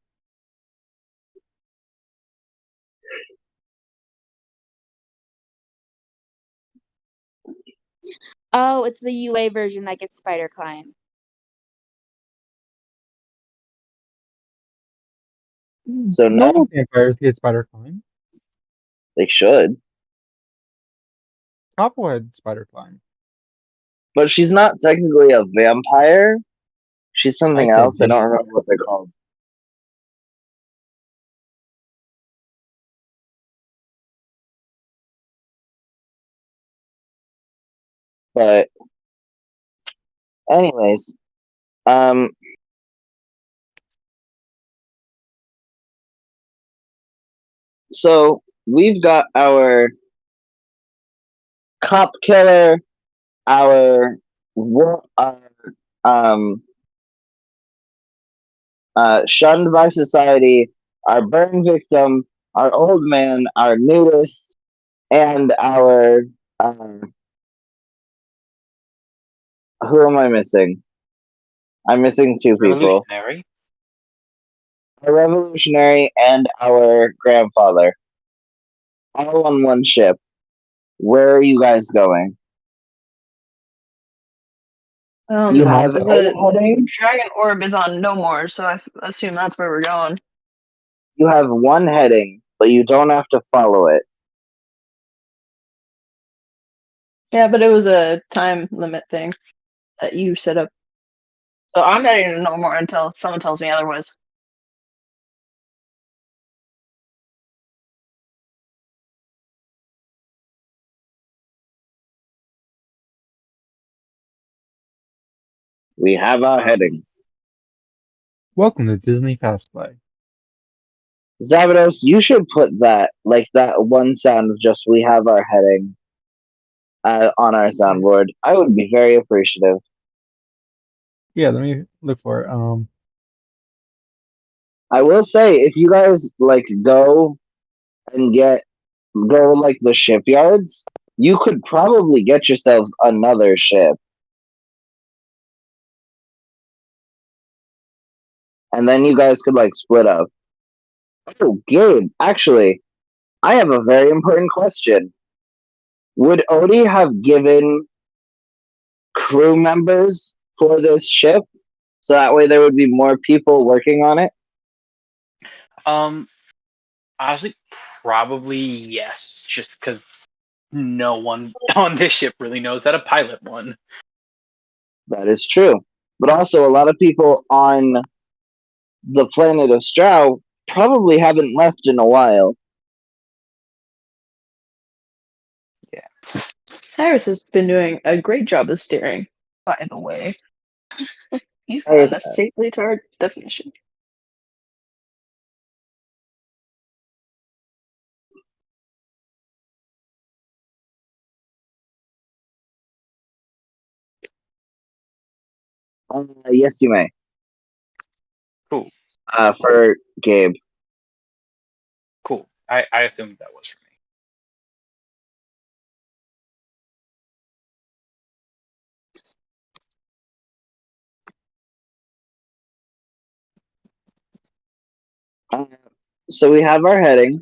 Oh, it's the UA version that gets spider climb. So no, Normal vampires get spider climb. they should, Copperhead spider climb. but she's not technically a vampire. She's something I said else. I don't remember what they're called. But anyways, um, so we've got our cop killer, our um shunned by society, our burn victim, our old man, our nudist, and our who am I missing? I'm missing two people. Revolutionary. A revolutionary and our grandfather. All on one ship. Where are you guys going? You have a The heading? dragon orb is on No More, so I assume that's where we're going. You have one heading, but you don't have to follow it. Yeah, but it was a time limit thing that you set up. So I'm heading to No More until someone tells me otherwise. We have our heading. Welcome to Disney Cosplay. Zabados, you should put that, like that one sound of just we have our heading on our soundboard. I would be very appreciative. Yeah, let me look for it. I will say, if you guys like go and go like the shipyards, you could probably get yourselves another ship. And then you guys could like split up. Oh, Gabe, actually, I have a very important question. Would Odie have given crew members for this ship so that way there would be more people working on it? Honestly, probably yes, just because no one on this ship really knows how to pilot one. That is true. But also, a lot of people on the planet of Strow probably haven't left in a while. Cyrus has been doing a great job of steering, by the way. He's Cyrus gotten a safely to our definition. Yes, you may. Cool, For Gabe. cool. I assumed that was for me. So we have our heading,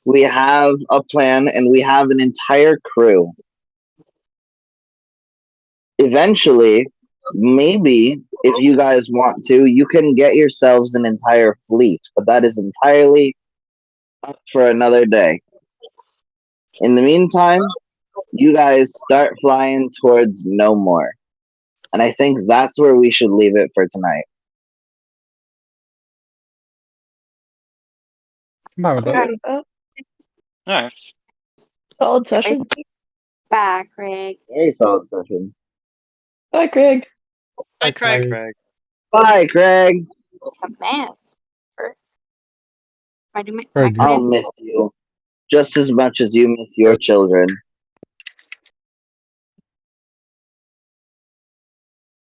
we have a plan, and we have an entire crew. Eventually, maybe if you guys want to, you can get yourselves an entire fleet, but that is entirely up for another day. In the meantime, you guys start flying towards No More. And I think that's where we should leave it for tonight. I'm fine with that. Alright, All right. solid session. Bye, Craig. Very solid session. Bye, Craig. Bye, Craig. Craig. Bye, Craig. Commands. I do my Craig, I'll command. miss you just as much as you miss your children.